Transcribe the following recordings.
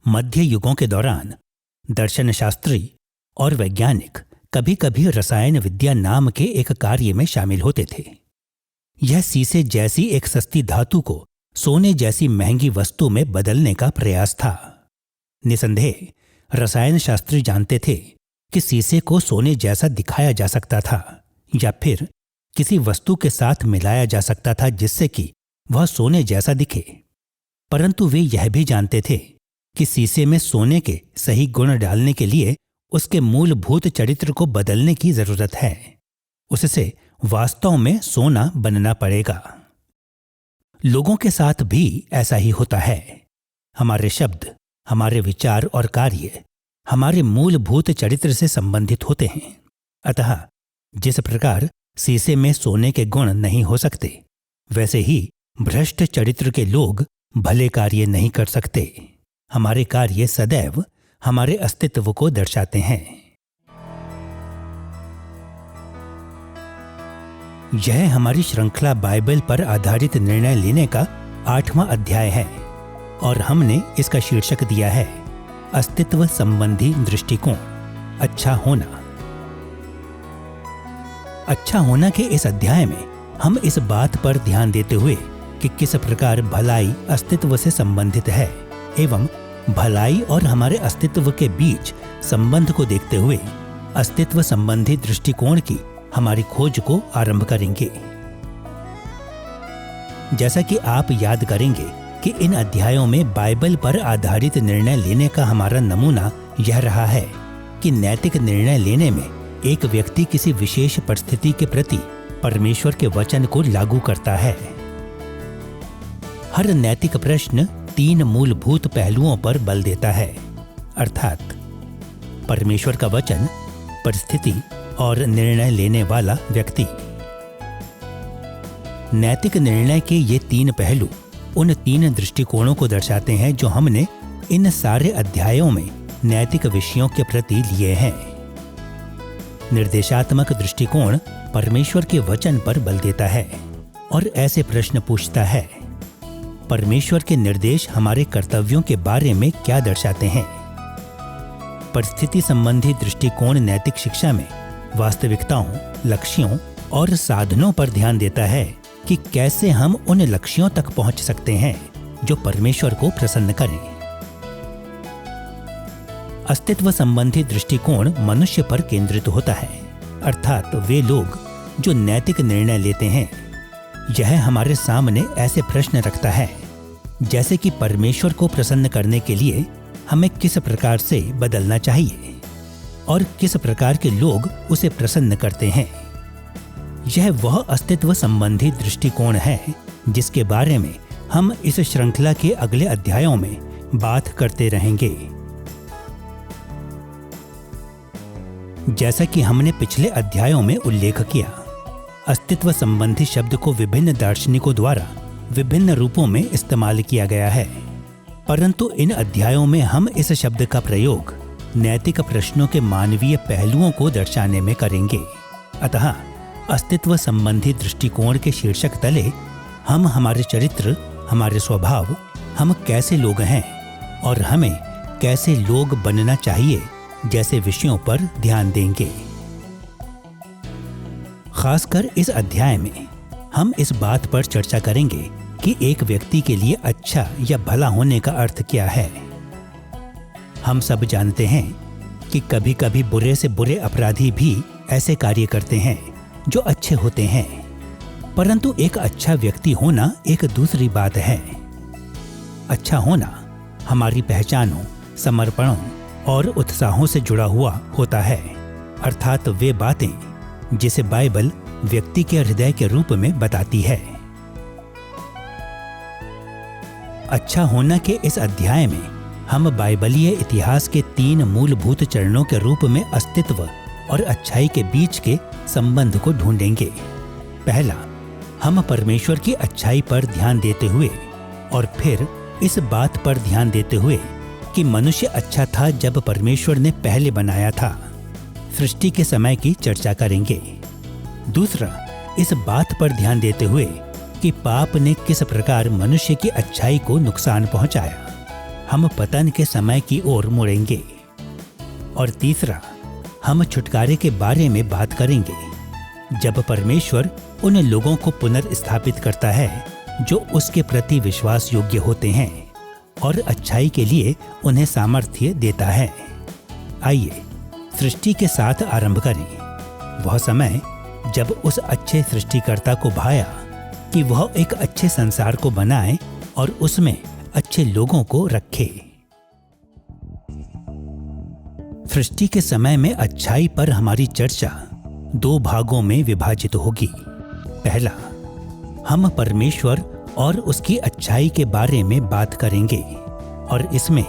मध्य युगों के दौरान दर्शन शास्त्री और वैज्ञानिक कभी कभी रसायन विद्या नाम के एक कार्य में शामिल होते थे। यह शीशे जैसी एक सस्ती धातु को सोने जैसी महंगी वस्तु में बदलने का प्रयास था। निसंदेह रसायन शास्त्री जानते थे कि शीशे को सोने जैसा दिखाया जा सकता था या फिर किसी वस्तु के साथ मिलाया जा सकता था जिससे कि वह सोने जैसा दिखे, परंतु वे यह भी जानते थे कि शीशे में सोने के सही गुण डालने के लिए उसके मूलभूत चरित्र को बदलने की जरूरत है। उससे वास्तव में सोना बनना पड़ेगा। लोगों के साथ भी ऐसा ही होता है। हमारे शब्द, हमारे विचार और कार्य हमारे मूलभूत चरित्र से संबंधित होते हैं। अतः जिस प्रकार शीशे में सोने के गुण नहीं हो सकते, वैसे ही भ्रष्ट चरित्र के लोग भले कार्य नहीं कर सकते। हमारे कार्य सदैव हमारे अस्तित्व को दर्शाते हैं। यह हमारी श्रृंखला बाइबल पर आधारित निर्णय लेने का 8वां अध्याय है और हमने इसका शीर्षक दिया है अस्तित्व संबंधी दृष्टिकोण, अच्छा होना। अच्छा होना के इस अध्याय में हम इस बात पर ध्यान देते हुए कि किस प्रकार भलाई अस्तित्व से संबंधित है एवं भलाई और हमारे अस्तित्व के बीच संबंध को देखते हुए अस्तित्व संबंधी दृष्टिकोण की हमारी खोज को आरंभ करेंगे। जैसा कि आप याद करेंगे कि इन अध्यायों में बाइबल पर आधारित निर्णय लेने का हमारा नमूना यह रहा है कि नैतिक निर्णय लेने में एक व्यक्ति किसी विशेष परिस्थिति के प्रति परमेश्वर के वचन को लागू करता है। हर नैतिक प्रश्न 3 मूलभूत पहलुओं पर बल देता है, अर्थात परमेश्वर का वचन, परिस्थिति और निर्णय लेने वाला व्यक्ति। नैतिक निर्णय के ये 3 पहलू उन 3 दृष्टिकोणों को दर्शाते हैं जो हमने इन सारे अध्यायों में नैतिक विषयों के प्रति लिए हैं। निर्देशात्मक दृष्टिकोण परमेश्वर के वचन पर बल देता है और ऐसे प्रश्न पूछता है, परमेश्वर के निर्देश हमारे कर्तव्यों के बारे में क्या दर्शाते हैं। परिस्थिति संबंधी दृष्टिकोण नैतिक शिक्षा में वास्तविकताओं, लक्ष्यों और साधनों पर ध्यान देता है कि कैसे हम उन लक्ष्यों तक पहुंच सकते हैं जो परमेश्वर को प्रसन्न करें। अस्तित्व संबंधी दृष्टिकोण मनुष्य पर केंद्रित होता है, अर्थात वे लोग जो नैतिक निर्णय लेते हैं। यह हमारे सामने ऐसे प्रश्न रखता है जैसे कि परमेश्वर को प्रसन्न करने के लिए हमें किस प्रकार से बदलना चाहिए और किस प्रकार के लोग उसे प्रसन्न करते हैं। यह वह अस्तित्व संबंधी दृष्टिकोण है जिसके बारे में हम इस श्रृंखला के अगले अध्यायों में बात करते रहेंगे। जैसा कि हमने पिछले अध्यायों में उल्लेख किया, अस्तित्व संबंधी शब्द को विभिन्न दार्शनिकों द्वारा विभिन्न रूपों में इस्तेमाल किया गया है, परंतु इन अध्यायों में हम इस शब्द का प्रयोग नैतिक प्रश्नों के मानवीय पहलुओं को दर्शाने में करेंगे। अतः अस्तित्व संबंधी दृष्टिकोण के शीर्षक तले हम हमारे चरित्र, हमारे स्वभाव, हम कैसे लोग हैं और हमें कैसे लोग बनना चाहिए जैसे विषयों पर ध्यान देंगे। खासकर इस अध्याय में हम इस बात पर चर्चा करेंगे कि एक व्यक्ति के लिए अच्छा या भला होने का अर्थ क्या है। हम सब जानते हैं कि कभी कभी बुरे से बुरे अपराधी भी ऐसे कार्य करते हैं जो अच्छे होते हैं, परंतु एक अच्छा व्यक्ति होना एक दूसरी बात है। अच्छा होना हमारी पहचानों, समर्पणों और उत्साहों से जुड़ा हुआ होता है, अर्थात वे बातें जिसे बाइबल व्यक्ति के हृदय के रूप में बताती है। अच्छा होना के इस अध्याय में हम बाइबलीय इतिहास के 3 मूलभूत चरणों के रूप में अस्तित्व और अच्छाई के बीच के संबंध को ढूंढेंगे। पहला, हम परमेश्वर की अच्छाई पर ध्यान देते हुए और फिर इस बात पर ध्यान देते हुए कि मनुष्य अच्छा था जब परमेश्वर ने पहले बनाया था, सृष्टि के समय की चर्चा करेंगे। दूसरा, इस बात पर ध्यान देते हुए कि पाप ने किस प्रकार मनुष्य की अच्छाई को नुकसान पहुंचाया। हम पतन के समय की ओर मुड़ेंगे। और तीसरा, हम छुटकारे के बारे में बात करेंगे, जब परमेश्वर उन लोगों को पुनर्स्थापित करता है जो उसके प्रति विश्वास योग्य होते हैं और अच्छाई के लिए उन्हें सामर्थ्य देता है। आइए सृष्टि के साथ आरंभ करें। वह समय जब उस अच्छे सृष्टिकर्ता को भाया कि वह एक अच्छे संसार को बनाए और उसमें अच्छे लोगों को रखे। सृष्टि के समय में अच्छाई पर हमारी चर्चा 2 भागों में विभाजित होगी। पहला, हम परमेश्वर और उसकी अच्छाई के बारे में बात करेंगे और इसमें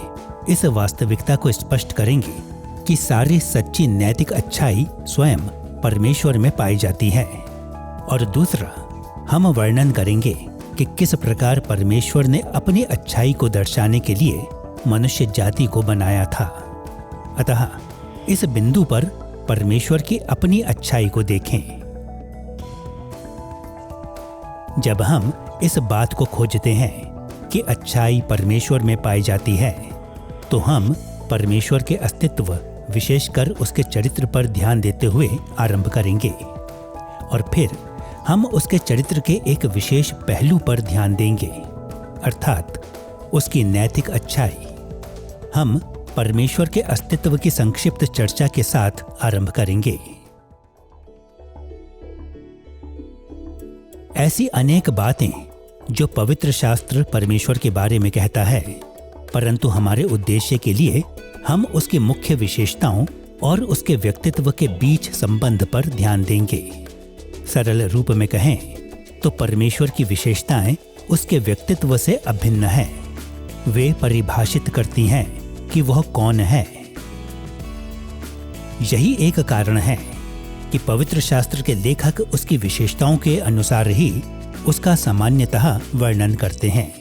इस वास्तविकता को स्पष्ट करेंगे कि सारी सच्ची नैतिक अच्छाई स्वयं परमेश्वर में पाई जाती है। और दूसरा, हम वर्णन करेंगे कि किस प्रकार परमेश्वर ने अपनी अच्छाई को दर्शाने के लिए मनुष्य जाति को बनाया था। अतः इस बिंदु पर परमेश्वर की अपनी अच्छाई को देखें। जब हम इस बात को खोजते हैं कि अच्छाई परमेश्वर में पाई जाती है, तो हम परमेश्वर के अस्तित्व, विशेषकर उसके चरित्र पर ध्यान देते हुए आरंभ करेंगे और फिर हम उसके चरित्र के एक विशेष पहलू पर ध्यान देंगे, अर्थात उसकी नैतिक अच्छाई। हम परमेश्वर के अस्तित्व की संक्षिप्त चर्चा के साथ आरंभ करेंगे। ऐसी अनेक बातें जो पवित्र शास्त्र परमेश्वर के बारे में कहता है, परंतु हमारे उद्देश्य के लिए हम उसकी मुख्य विशेषताओं और उसके व्यक्तित्व के बीच संबंध पर ध्यान देंगे। सरल रूप में कहें तो परमेश्वर की विशेषताएं उसके व्यक्तित्व से अभिन्न हैं। वे परिभाषित करती हैं कि वह कौन है। यही एक कारण है कि पवित्र शास्त्र के लेखक उसकी विशेषताओं के अनुसार ही उसका सामान्यतः वर्णन करते हैं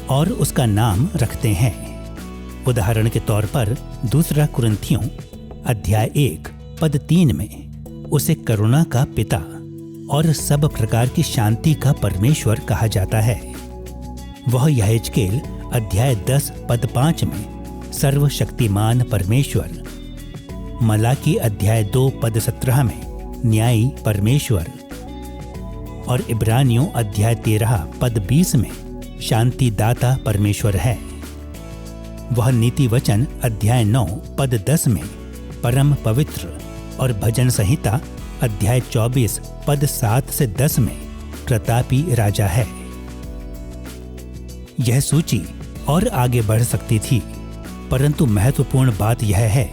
और उसका नाम रखते हैं। उदाहरण के तौर पर 2 कुरिन्थियों अध्याय 1 पद 3 में उसे करुणा का पिता और सब प्रकार की शांति का परमेश्वर कहा जाता है। वह यहेजकेल अध्याय 10 पद 5 में सर्वशक्तिमान परमेश्वर, मलाकी अध्याय 2 पद 17 में न्यायी परमेश्वर और इब्रानियों अध्याय 13 पद 20 में शांतिदाता परमेश्वर है। वह नीति वचन अध्याय 9 पद 10 में परम पवित्र और भजन संहिता अध्याय 24 पद 7 से 10 में प्रतापी राजा है। यह सूची और आगे बढ़ सकती थी, परंतु महत्वपूर्ण बात यह है,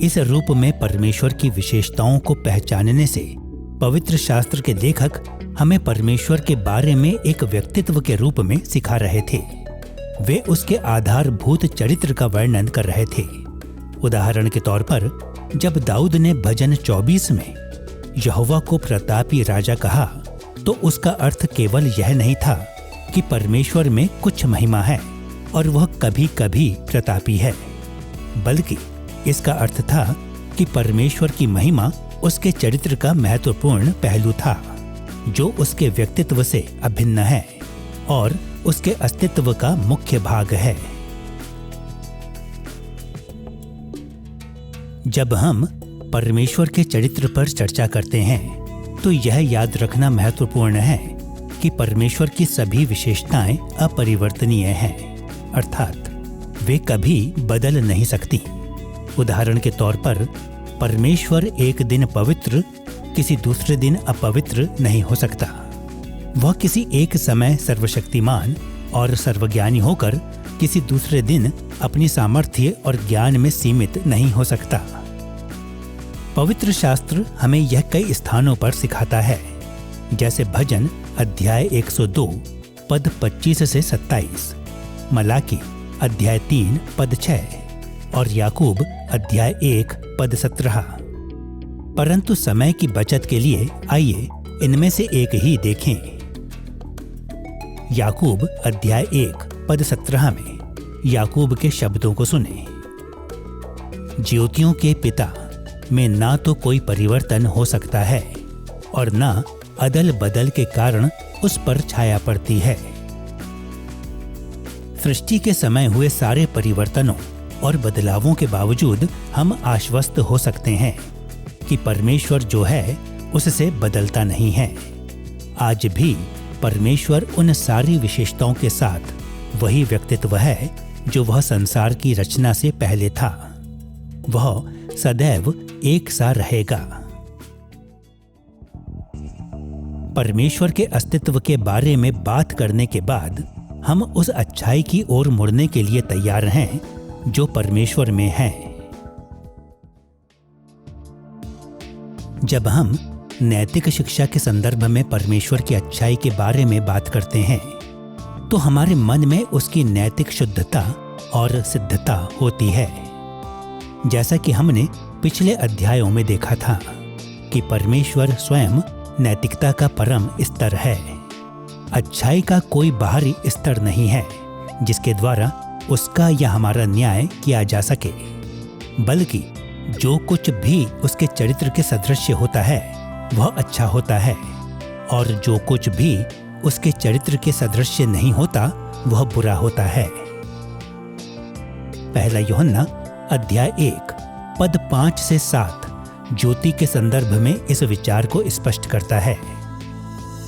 इस रूप में परमेश्वर की विशेषताओं को पहचानने से पवित्र शास्त्र के लेखक हमें परमेश्वर के बारे में एक व्यक्तित्व के रूप में सिखा रहे थे। वे उसके आधारभूत चरित्र का वर्णन कर रहे थे। उदाहरण के तौर पर जब दाऊद ने भजन 24 में यहोवा को प्रतापी राजा कहा, तो उसका अर्थ केवल यह नहीं था कि परमेश्वर में कुछ महिमा है और वह कभी कभी प्रतापी है, बल्कि इसका अर्थ था कि परमेश्वर की महिमा उसके चरित्र का महत्वपूर्ण पहलू था, जो उसके व्यक्तित्व से अभिन्न है और उसके अस्तित्व का मुख्य भाग है। जब हम परमेश्वर के चरित्र पर चर्चा करते हैं, तो यह याद रखना महत्वपूर्ण है कि परमेश्वर की सभी विशेषताएं अपरिवर्तनीय हैं, अर्थात वे कभी बदल नहीं सकती। उदाहरण के तौर पर परमेश्वर एक दिन पवित्र, किसी दूसरे दिन अपवित्र नहीं हो सकता। वह किसी एक समय सर्वशक्तिमान और सर्वज्ञानी होकर किसी दूसरे दिन अपनी सामर्थ्य और ज्ञान में सीमित नहीं हो सकता। पवित्र शास्त्र हमें यह कई स्थानों पर सिखाता है, जैसे भजन अध्याय 102 पद 25 से 27, मलाकी अध्याय 3 पद 6 और याकूब अध्याय 1 पद 17। परंतु समय की बचत के लिए आइए इनमें से एक ही देखें। याकूब अध्याय 1 पद 17 में याकूब के शब्दों को सुने। ज्योतियों के पिता में ना तो कोई परिवर्तन हो सकता है और ना अदल बदल के कारण उस पर छाया पड़ती है। सृष्टि के समय हुए सारे परिवर्तनों और बदलावों के बावजूद हम आश्वस्त हो सकते हैं कि परमेश्वर जो है उससे बदलता नहीं है। आज भी परमेश्वर उन सारी विशेषताओं के साथ वही व्यक्तित्व है जो वह संसार की रचना से पहले था। वह सदैव एक सा रहेगा। परमेश्वर के अस्तित्व के बारे में बात करने के बाद हम उस अच्छाई की ओर मुड़ने के लिए तैयार हैं जो परमेश्वर में है। जब हम नैतिक शिक्षा के संदर्भ में परमेश्वर की अच्छाई के बारे में बात करते हैं तो हमारे मन में उसकी नैतिक शुद्धता और सिद्धता होती है। जैसा कि हमने पिछले अध्यायों में देखा था कि परमेश्वर स्वयं नैतिकता का परम स्तर है। अच्छाई का कोई बाहरी स्तर नहीं है जिसके द्वारा उसका या हमारा न्याय किया जा सके, बल्कि जो कुछ भी उसके चरित्र के सदृश्य होता है वह अच्छा होता है, और जो कुछ भी उसके चरित्र के सदृश्य नहीं होता वह बुरा होता है। पहला यूहन्ना अध्याय 1 पद 5 से 7 ज्योति के संदर्भ में इस विचार को स्पष्ट करता है।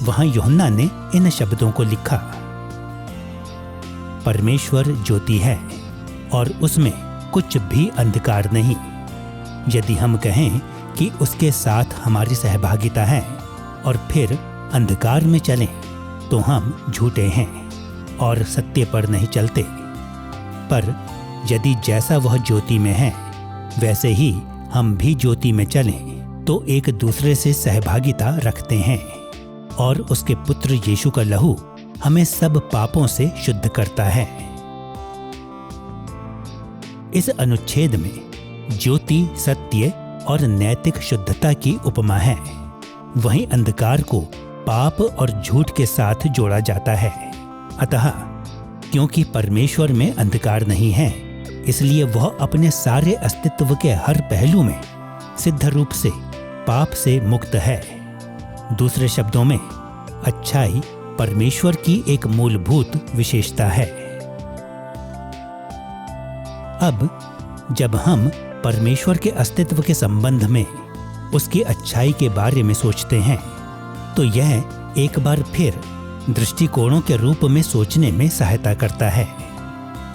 वहां यूहन्ना ने इन शब्दों को लिखा, परमेश्वर ज्योति है और उसमें कुछ भी अंधकार नहीं। यदि हम कहें कि उसके साथ हमारी सहभागिता है और फिर अंधकार में चलें तो हम झूठे हैं और सत्य पर नहीं चलते। पर यदि जैसा वह ज्योति में है वैसे ही हम भी ज्योति में चलें तो एक दूसरे से सहभागिता रखते हैं, और उसके पुत्र यीशु का लहू हमें सब पापों से शुद्ध करता है। इस अनुच्छेद में ज्योति सत्य और नैतिक शुद्धता की उपमा है। वहीं अंधकार को पाप और झूठ के साथ जोड़ा जाता है। अतः क्योंकि परमेश्वर में अंधकार नहीं है, इसलिए वह अपने सारे अस्तित्व के हर पहलू में सिद्ध रूप से पाप से मुक्त है। दूसरे शब्दों में, अच्छाई परमेश्वर की एक मूलभूत विशेषता है। अब जब हम परमेश्वर के अस्तित्व के संबंध में उसकी अच्छाई के बारे में सोचते हैं तो यह एक बार फिर दृष्टिकोणों के रूप में सोचने में सहायता करता है।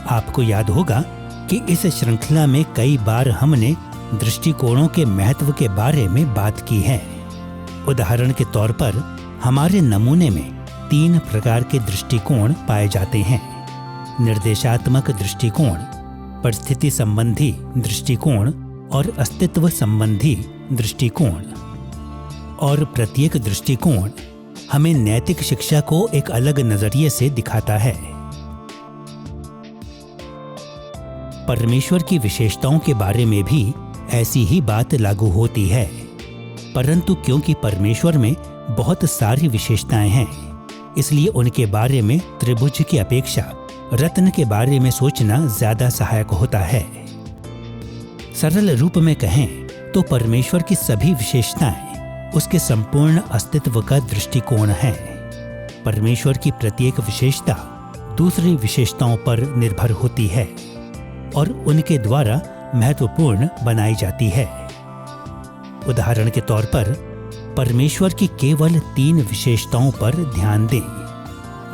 आपको याद होगा कि इस श्रृंखला में कई बार हमने दृष्टिकोणों के महत्व के बारे में बात की है। उदाहरण के तौर पर हमारे नमूने में 3 प्रकार के दृष्टिकोण पाए जाते हैं: निर्देशात्मक दृष्टिकोण, परिस्थिति संबंधी दृष्टिकोण और अस्तित्व संबंधी दृष्टिकोण। और प्रत्येक दृष्टिकोण हमें नैतिक शिक्षा को एक अलग नजरिए से दिखाता है। परमेश्वर की विशेषताओं के बारे में भी ऐसी ही बात लागू होती है, परंतु क्योंकि परमेश्वर में बहुत सारी विशेषताएं हैं, इसलिए उनके बारे में त्रिभुज की अपेक्षा रत्न के बारे में सोचना ज्यादा सहायक होता है। सरल रूप में कहें तो परमेश्वर की सभी विशेषताएं उसके संपूर्ण अस्तित्व का दृष्टिकोण है। परमेश्वर की प्रत्येक विशेषता दूसरी विशेषताओं पर निर्भर होती है और उनके द्वारा महत्वपूर्ण बनाई जाती है। उदाहरण के तौर पर परमेश्वर की केवल 3 विशेषताओं पर ध्यान दें: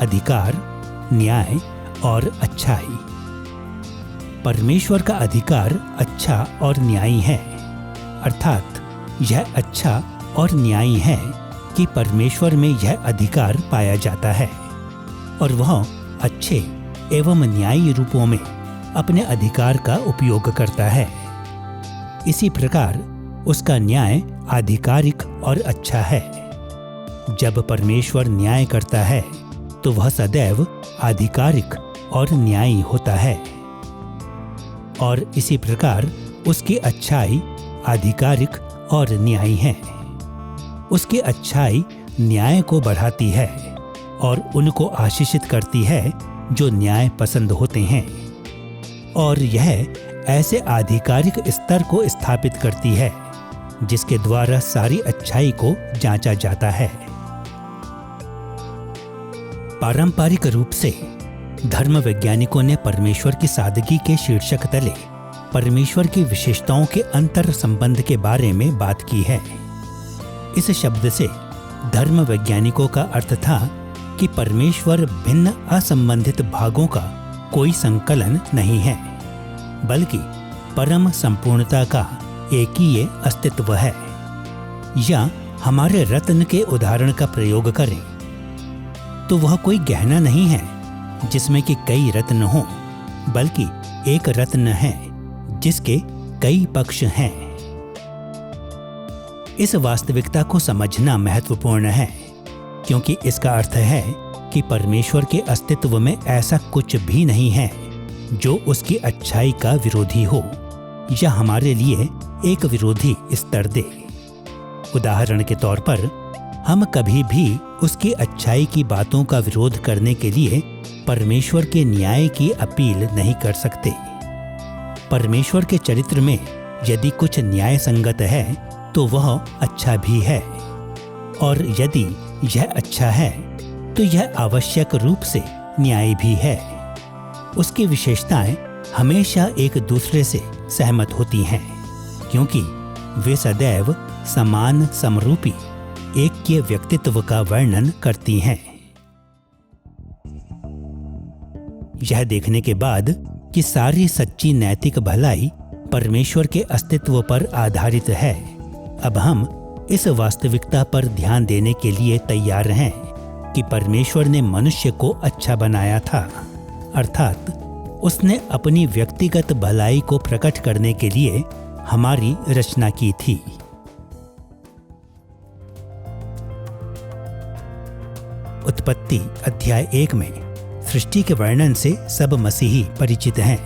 अधिकार, न्याय और अच्छाई। परमेश्वर का अधिकार अच्छा और न्यायी है, अर्थात यह अच्छा और न्यायी है कि परमेश्वर में यह अधिकार पाया जाता है और वह अच्छे एवं न्यायी रूपों में अपने अधिकार का उपयोग करता है। इसी प्रकार उसका न्याय आधिकारिक और अच्छा है। जब परमेश्वर न्याय करता है तो वह सदैव आधिकारिक और न्यायी होता है, और इसी प्रकार उसकी अच्छाई आधिकारिक और न्यायी है। उसकी अच्छाई न्याय को बढ़ाती है और उनको आशीषित करती है जो न्याय पसंद होते हैं, और यह ऐसे आधिकारिक स्तर को स्थापित करती है जिसके द्वारा सारी अच्छाई को जांचा जाता है। पारंपरिक रूप से धर्म वैज्ञानिकों ने परमेश्वर की सादगी के शीर्षक तले परमेश्वर की विशेषताओं के अंतर संबंध के बारे में बात की है। इस शब्द से धर्म वैज्ञानिकों का अर्थ था कि परमेश्वर भिन्न असंबंधित भागों का कोई संकलन नहीं है, बल्कि परम संपूर्णता का एक ही ये अस्तित्व है। या हमारे रत्न के उदाहरण का प्रयोग करें तो वह कोई गहना नहीं है जिसमें कि कई रत्न हों, बल्कि एक रत्न है जिसके कई पक्ष हैं। इस वास्तविकता को समझना महत्वपूर्ण है, क्योंकि इसका अर्थ है कि परमेश्वर के अस्तित्व में ऐसा कुछ भी नहीं है जो उसकी अच्छाई का विरोधी हो या हमारे लिए एक विरोधी स्तर दे। उदाहरण के तौर पर हम कभी भी उसकी अच्छाई की बातों का विरोध करने के लिए परमेश्वर के न्याय की अपील नहीं कर सकते। परमेश्वर के चरित्र में यदि कुछ न्याय संगत है तो वह अच्छा भी है, और यदि यह अच्छा है तो यह आवश्यक रूप से न्याय भी है। उसकी विशेषताएं हमेशा एक दूसरे से सहमत होती हैं, क्योंकि वे सदैव समान समरूपी एक के व्यक्तित्व का वर्णन करती हैं। यह देखने के बाद कि सारी सच्ची नैतिक भलाई परमेश्वर के अस्तित्व पर आधारित है, अब हम इस वास्तविकता पर ध्यान देने के लिए तैयार हैं कि परमेश्वर ने मनुष्य को अच्छा बनाया था, अर्थात उसने अपनी व्यक्तिगत भलाई को प्रकट करने के लिए हमारी रचना की थी। उत्पत्ति अध्याय 1 में सृष्टि के वर्णन से सब मसीही परिचित हैं।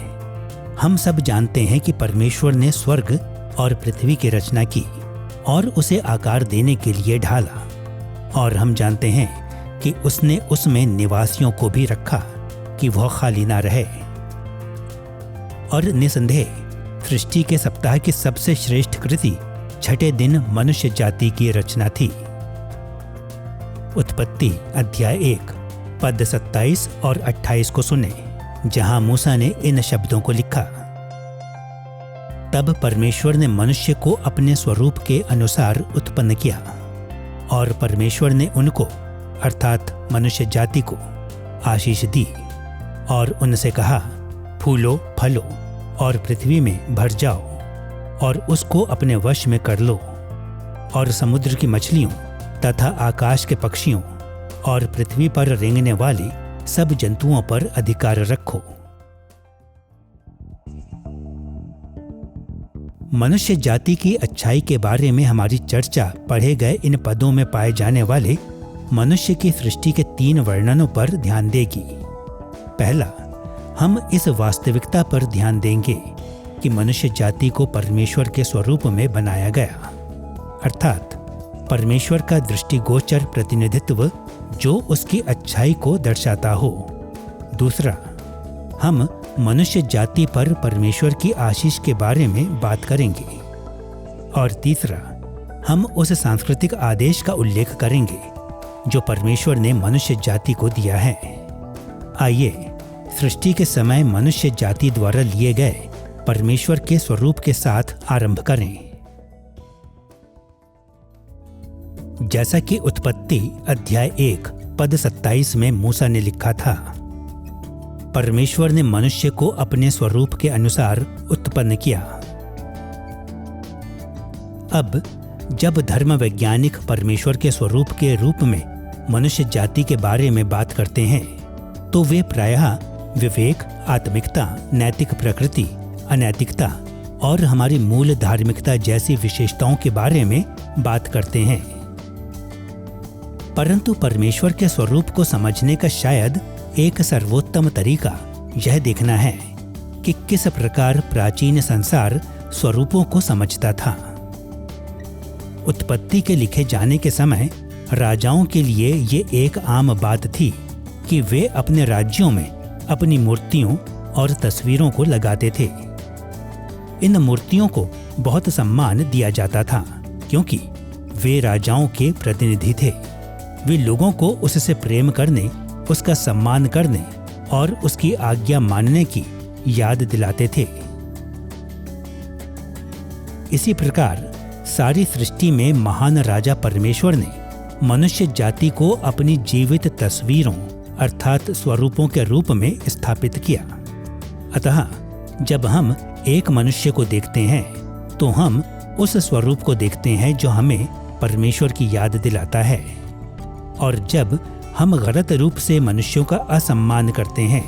हम सब जानते हैं कि परमेश्वर ने स्वर्ग और पृथ्वी की रचना की और उसे आकार देने के लिए ढाला, और हम जानते हैं कि उसने उसमें निवासियों को भी रखा कि वह खाली ना रहे। और निसंदेह सृष्टि के सप्ताह की सबसे श्रेष्ठ कृति छठे दिन मनुष्य जाति की रचना थी। उत्पत्ति अध्याय 1 पद 27 और 28 को सुने, जहां मूसा ने इन शब्दों को लिखा। तब परमेश्वर ने मनुष्य को अपने स्वरूप के अनुसार उत्पन्न किया, और परमेश्वर ने उनको अर्थात मनुष्य जाति को आशीष दी और उनसे कहा, फूलो फलो और पृथ्वी में भर जाओ और उसको अपने वश में कर लो, और समुद्र की मछलियों तथा आकाश के पक्षियों और पृथ्वी पर रेंगने वाले सब जंतुओं पर अधिकार रखो। मनुष्य जाति की अच्छाई के बारे में हमारी चर्चा पढ़े गए इन पदों में पाए जाने वाले मनुष्य की सृष्टि के 3 वर्णनों पर ध्यान देगी। पहला, हम इस वास्तविकता पर ध्यान देंगे कि मनुष्य जाति को परमेश्वर के स्वरूप में बनाया गया, अर्थात परमेश्वर का दृष्टिगोचर प्रतिनिधित्व जो उसकी अच्छाई को दर्शाता हो। दूसरा, हम मनुष्य जाति पर परमेश्वर की आशीष के बारे में बात करेंगे। और तीसरा, हम उस सांस्कृतिक आदेश का उल्लेख करेंगे जो परमेश्वर ने मनुष्य जाति को दिया है। आइए सृष्टि के समय मनुष्य जाति द्वारा लिए गए परमेश्वर के स्वरूप के साथ आरंभ करें। जैसा कि उत्पत्ति अध्याय 1 पद 27 में मूसा ने लिखा था, परमेश्वर ने मनुष्य को अपने स्वरूप के अनुसार उत्पन्न किया। अब जब धर्म वैज्ञानिक परमेश्वर के स्वरूप के रूप में मनुष्य जाति के बारे में बात करते हैं तो वे प्रायः विवेक, आत्मिकता, नैतिक प्रकृति, अनैतिकता और हमारी मूल धार्मिकता जैसी विशेषताओं के बारे में बात करते हैं। परंतु परमेश्वर के स्वरूप को समझने का शायद एक सर्वोत्तम तरीका यह देखना है कि किस प्रकार प्राचीन संसार स्वरूपों को समझता था। उत्पत्ति के लिखे जाने के समय राजाओं के लिए ये एक आम बात थी कि वे अपने राज्यों में अपनी मूर्तियों और तस्वीरों को लगाते थे। इन मूर्तियों को बहुत सम्मान दिया जाता था क्योंकि वे राजाओं के प्रतिनिधि थे। वे लोगों को उससे प्रेम करने, उसका सम्मान करने और उसकी आज्ञा मानने की याद दिलाते थे। इसी प्रकार सारी सृष्टि में महान राजा परमेश्वर ने मनुष्य जाति को अपनी जीवित तस्वीरों अर्थात स्वरूपों के रूप में स्थापित किया। अतः जब हम एक मनुष्य को देखते हैं तो हम उस स्वरूप को देखते हैं जो हमें परमेश्वर की याद दिलाता है, और जब हम गलत रूप से मनुष्यों का असम्मान करते हैं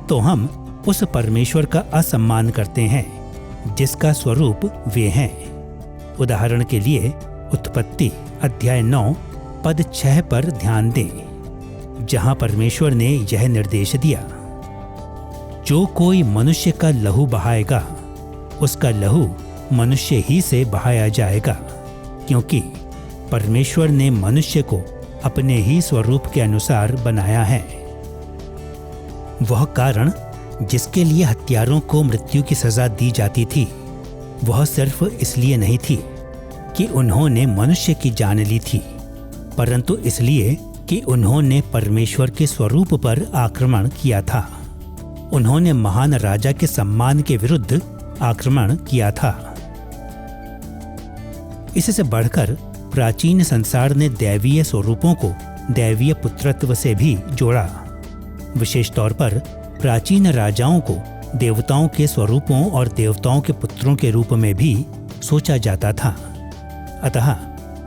तो हम उस परमेश्वर का असम्मान करते हैं जिसका स्वरूप वे हैं। उदाहरण के लिए उत्पत्ति अध्याय 9 पद 6 पर ध्यान दें, जहां परमेश्वर ने यह निर्देश दिया, जो कोई मनुष्य का लहू बहाएगा उसका लहू मनुष्य ही से बहाया जाएगा, क्योंकि परमेश्वर ने मनुष्य को अपने ही स्वरूप के अनुसार बनाया है। वह कारण जिसके लिए हत्यारों को मृत्यु की सजा दी जाती थी, वह सिर्फ इसलिए नहीं थी कि उन्होंने मनुष्य की जान ली थी, परंतु इसलिए कि उन्होंने परमेश्वर के स्वरूप पर आक्रमण किया था। उन्होंने महान राजा के सम्मान के विरुद्ध आक्रमण किया था। इससे बढ़कर प्राचीन संसार ने दैवीय स्वरूपों को दैवीय पुत्रत्व से भी जोड़ा। विशेष तौर पर प्राचीन राजाओं को देवताओं के स्वरूपों और देवताओं के पुत्रों के रूप में भी सोचा जाता था। अतः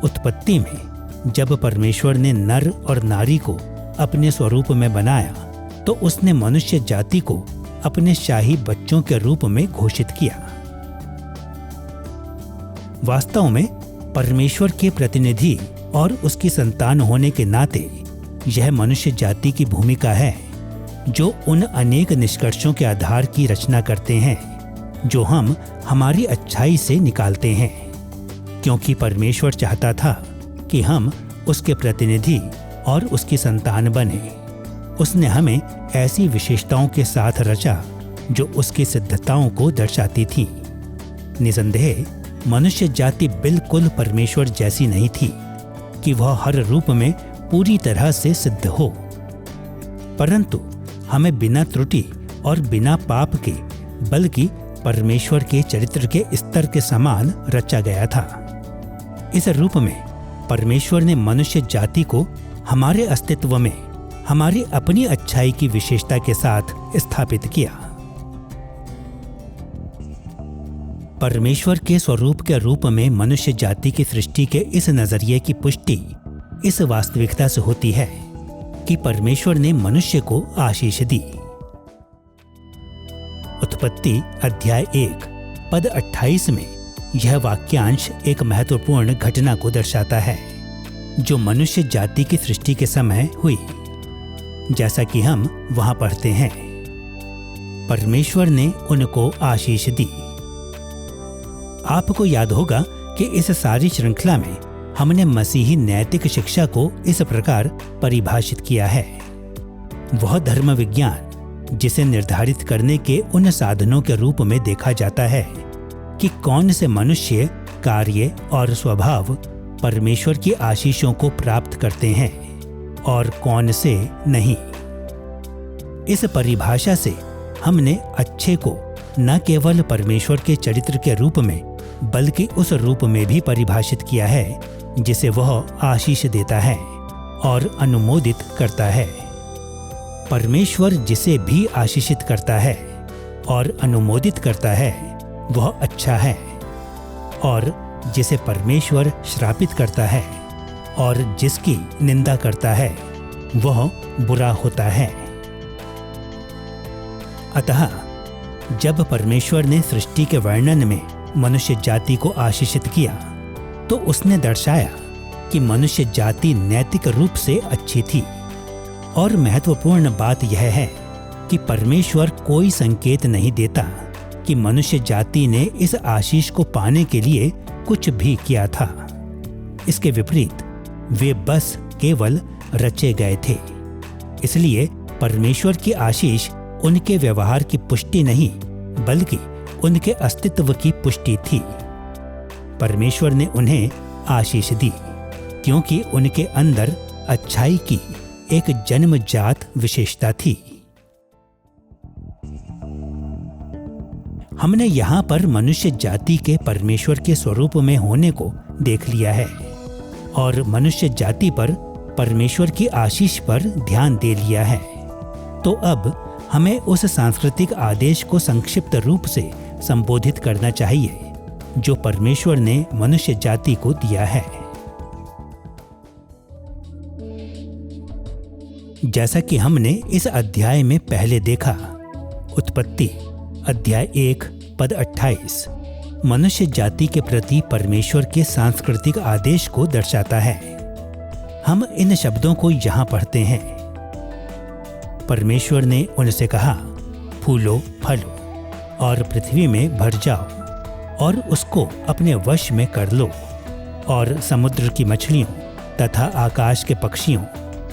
उत्पत्ति में जब परमेश्वर ने नर और नारी को अपने स्वरूप में बनाया तो उसने मनुष्य जाति को अपने शाही बच्चों के रूप में घोषित किया। वास्तव में परमेश्वर के प्रतिनिधि और उसकी संतान होने के नाते यह मनुष्य जाति की भूमिका है जो उन अनेक निष्कर्षों के आधार की रचना करते हैं जो हम हमारी अच्छाई से निकालते हैं, क्योंकि परमेश्वर चाहता था कि हम उसके प्रतिनिधि और उसकी संतान बने। उसने हमें ऐसी विशेषताओं के साथ रचा जो उसकी सिद्धताओं को दर्शाती थीं। निसंदेह मनुष्य जाति बिल्कुल परमेश्वर जैसी नहीं थी कि वह हर रूप में पूरी तरह से सिद्ध हो, परंतु हमें बिना त्रुटि और बिना पाप के बल्कि परमेश्वर के चरित्र के स्तर के समान रचा गया था। इस रूप में परमेश्वर ने मनुष्य जाति को हमारे अस्तित्व में हमारी अपनी अच्छाई की विशेषता के साथ स्थापित किया। परमेश्वर के स्वरूप के रूप में मनुष्य जाति की सृष्टि के इस नजरिए की पुष्टि इस वास्तविकता से होती है कि परमेश्वर ने मनुष्य को आशीष दी। उत्पत्ति अध्याय 1 पद 28 में यह वाक्यांश एक महत्वपूर्ण घटना को दर्शाता है जो मनुष्य जाति की सृष्टि के समय हुई। जैसा कि हम वहां पढ़ते हैं, परमेश्वर ने उनको आशीष दी। आपको याद होगा कि इस सारी श्रृंखला में हमने मसीही नैतिक शिक्षा को इस प्रकार परिभाषित किया है। वह धर्म विज्ञान जिसे निर्धारित करने के उन साधनों के रूप में देखा जाता है कि कौन से मनुष्य, कार्य और स्वभाव परमेश्वर की आशीषों को प्राप्त करते हैं और कौन से नहीं। इस परिभाषा से हमने अच्छे को न केवल परमेश्वर के चरित्र के रूप में बल्कि उस रूप में भी परिभाषित किया है जिसे वह आशीष देता है और अनुमोदित करता है। परमेश्वर जिसे भी आशीषित करता है और अनुमोदित करता है वह अच्छा है, और जिसे परमेश्वर श्रापित करता है और जिसकी निंदा करता है वह बुरा होता है। अतः जब परमेश्वर ने सृष्टि के वर्णन में मनुष्य जाति को आशीषित किया तो उसने दर्शाया कि मनुष्य जाति नैतिक रूप से अच्छी थी। और महत्वपूर्ण बात यह है कि परमेश्वर कोई संकेत नहीं देता कि मनुष्य जाति ने इस आशीष को पाने के लिए कुछ भी किया था। इसके विपरीत वे बस केवल रचे गए थे। इसलिए परमेश्वर की आशीष उनके व्यवहार की पुष्टि नहीं बल्कि उनके अस्तित्व की पुष्टि थी। परमेश्वर ने उन्हें आशीष दी क्योंकि उनके अंदर अच्छाई की एक जन्मजात विशेषता थी। हमने यहाँ पर मनुष्य जाति के परमेश्वर के स्वरूप में होने को देख लिया है और मनुष्य जाति पर परमेश्वर की आशीष पर ध्यान दे लिया है। तो अब हमें उस सांस्कृतिक आदेश को संक्षिप्त रूप से संबोधित करना चाहिए जो परमेश्वर ने मनुष्य जाति को दिया है। जैसा कि हमने इस अध्याय में पहले देखा, उत्पत्ति अध्याय 1 पद 28 मनुष्य जाति के प्रति परमेश्वर के सांस्कृतिक आदेश को दर्शाता है। हम इन शब्दों को यहाँ पढ़ते हैं। परमेश्वर ने उनसे कहा, फूलो फलो और पृथ्वी में भर जाओ और उसको अपने वश में कर लो और समुद्र की मछलियों तथा आकाश के पक्षियों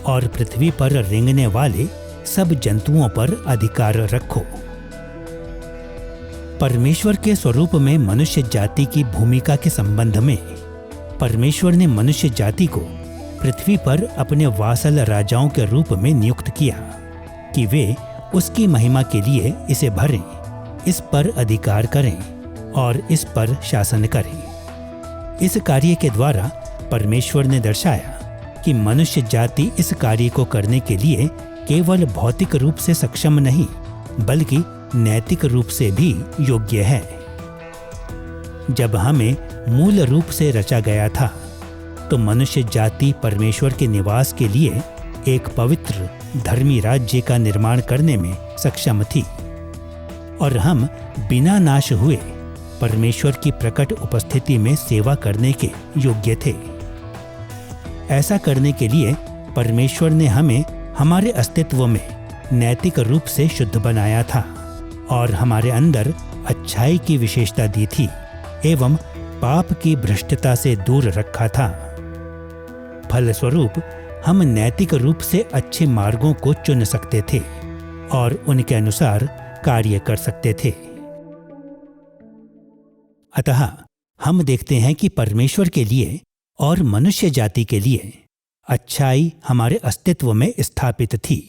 और पृथ्वी पर रेंगने वाले सब जंतुओं पर अधिकार रखो। परमेश्वर के स्वरूप में मनुष्य जाति की भूमिका के संबंध में परमेश्वर ने मनुष्य जाति को पृथ्वी पर अपने वासल राजाओं के रूप में नियुक्त किया कि वे उसकी महिमा के लिए इसे भरें, इस पर अधिकार करें और इस पर शासन करें। इस कार्य के द्वारा परमेश्वर ने दर्शाया कि मनुष्य जाति इस कार्य को करने के लिए केवल भौतिक रूप से सक्षम नहीं बल्कि नैतिक रूप से भी योग्य है। जब हमें मूल रूप से रचा गया था तो मनुष्य जाति परमेश्वर के निवास के लिए एक पवित्र धर्मी राज्य का निर्माण करने में सक्षम थी और हम बिना नाश हुए परमेश्वर की प्रकट उपस्थिति में सेवा करने के योग्य थे। ऐसा करने के लिए परमेश्वर ने हमें हमारे अस्तित्व में नैतिक रूप से शुद्ध बनाया था और हमारे अंदर अच्छाई की विशेषता दी थी एवं पाप की भ्रष्टता से दूर रखा था। फलस्वरूप हम नैतिक रूप से अच्छे मार्गों को चुन सकते थे और उनके अनुसार कार्य कर सकते थे। अतः हम देखते हैं कि परमेश्वर के लिए और मनुष्य जाति के लिए अच्छाई हमारे अस्तित्व में स्थापित थी।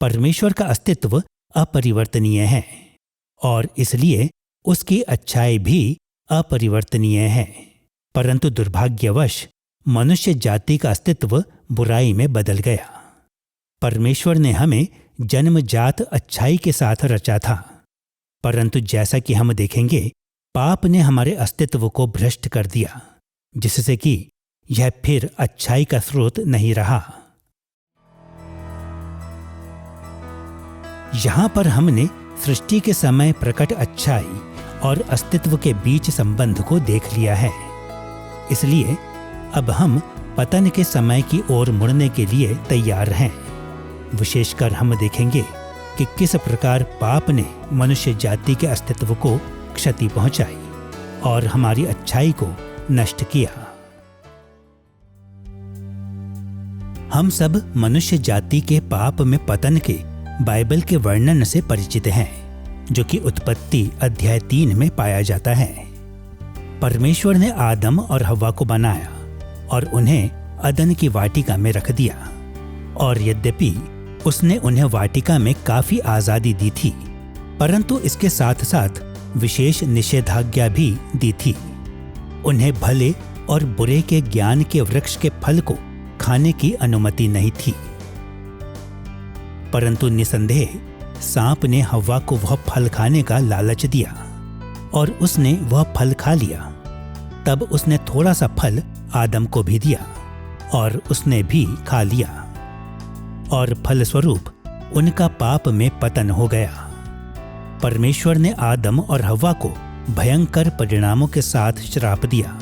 परमेश्वर का अस्तित्व अपरिवर्तनीय है और इसलिए उसकी अच्छाई भी अपरिवर्तनीय है, परंतु दुर्भाग्यवश मनुष्य जाति का अस्तित्व बुराई में बदल गया। परमेश्वर ने हमें जन्मजात अच्छाई के साथ रचा था, परंतु जैसा कि हम देखेंगे, पाप ने हमारे अस्तित्व को भ्रष्ट कर दिया, जिससे कि यह फिर अच्छाई का स्रोत नहीं रहा। यहां पर हमने सृष्टि के समय प्रकट अच्छाई और अस्तित्व के बीच संबंध को देख लिया है। इसलिए अब हम पतन के समय की ओर मुड़ने के लिए तैयार हैं। विशेषकर हम देखेंगे कि किस प्रकार पाप ने मनुष्य जाति के अस्तित्व को क्षति पहुंचाई और हमारी अच्छाई को नष्ट किया। हम सब मनुष्य जाति के पाप में पतन के बाइबल के वर्णन से परिचित हैं, जो कि उत्पत्ति अध्याय 3 में पाया जाता है। परमेश्वर ने आदम और हव्वा को बनाया और उन्हें अदन की वाटिका में रख दिया, और यद्यपि उसने उन्हें वाटिका में काफी आजादी दी थी, परंतु इसके साथ साथ विशेष निषेधाज्ञा भी दी थी। उन्हें भले और बुरे के ज्ञान के वृक्ष के फल को खाने की अनुमति नहीं थी, परंतु निसंदेह सांप ने हव्वा को वह फल खाने का लालच दिया और उसने वह फल खा लिया। तब उसने थोड़ा सा फल आदम को भी दिया और उसने भी खा लिया, और फलस्वरूप उनका पाप में पतन हो गया। परमेश्वर ने आदम और हव्वा को भयंकर परिणामों के साथ श्राप दिया,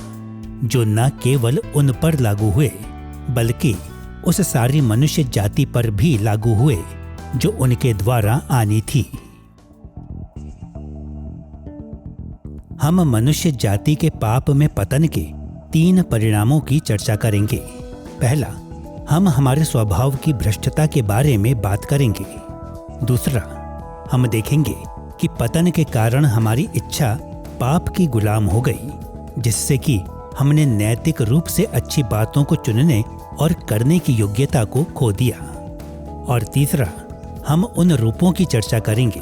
जो न केवल उन पर लागू हुए बल्कि उस सारी मनुष्य जाति पर भी लागू हुए जो उनके द्वारा आनी थी। हम मनुष्य जाति के पाप में पतन के 3 परिणामों की चर्चा करेंगे। पहला, हम हमारे स्वभाव की भ्रष्टता के बारे में बात करेंगे। दूसरा, हम देखेंगे कि पतन के कारण हमारी इच्छा पाप की गुलाम हो गई, जिससे कि हमने नैतिक रूप से अच्छी बातों को चुनने और करने की योग्यता को खो दिया। और तीसरा, हम उन रूपों की चर्चा करेंगे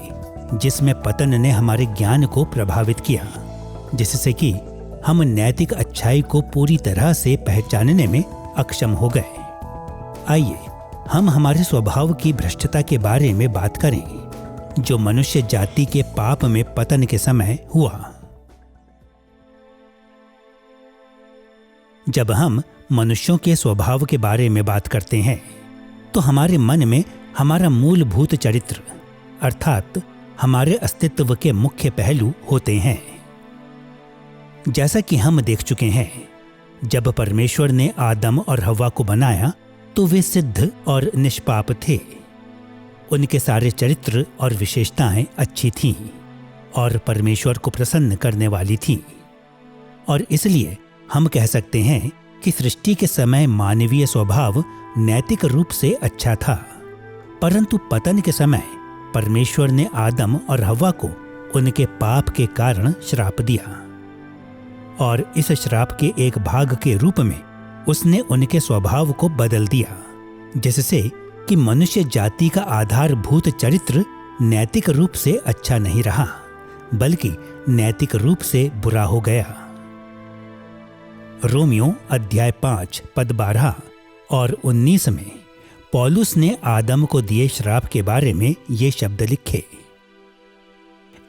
जिसमें पतन ने हमारे ज्ञान को प्रभावित किया, जिससे कि हम नैतिक अच्छाई को पूरी तरह से पहचानने में अक्षम हो गए। आइए हम हमारे स्वभाव की भ्रष्टता के बारे में बात करें, जो मनुष्य जाति के पाप में पतन के समय हुआ। जब हम मनुष्यों के स्वभाव के बारे में बात करते हैं तो हमारे मन में हमारा मूलभूत चरित्र अर्थात हमारे अस्तित्व के मुख्य पहलू होते हैं। जैसा कि हम देख चुके हैं, जब परमेश्वर ने आदम और हव्वा को बनाया तो वे सिद्ध और निष्पाप थे। उनके सारे चरित्र और विशेषताएं अच्छी थीं और परमेश्वर को प्रसन्न करने वाली थीं, और इसलिए हम कह सकते हैं कि सृष्टि के समय मानवीय स्वभाव नैतिक रूप से अच्छा था। परंतु पतन के समय परमेश्वर ने आदम और हव्वा को उनके पाप के कारण श्राप दिया, और इस श्राप के एक भाग के रूप में उसने उनके स्वभाव को बदल दिया, जिससे कि मनुष्य जाति का आधारभूत चरित्र नैतिक रूप से अच्छा नहीं रहा, बल्कि नैतिक रूप से बुरा हो गया। रोमियो अध्याय 5 पद 12 और 19 में पौलुस ने आदम को दिए श्राप के बारे में ये शब्द लिखे,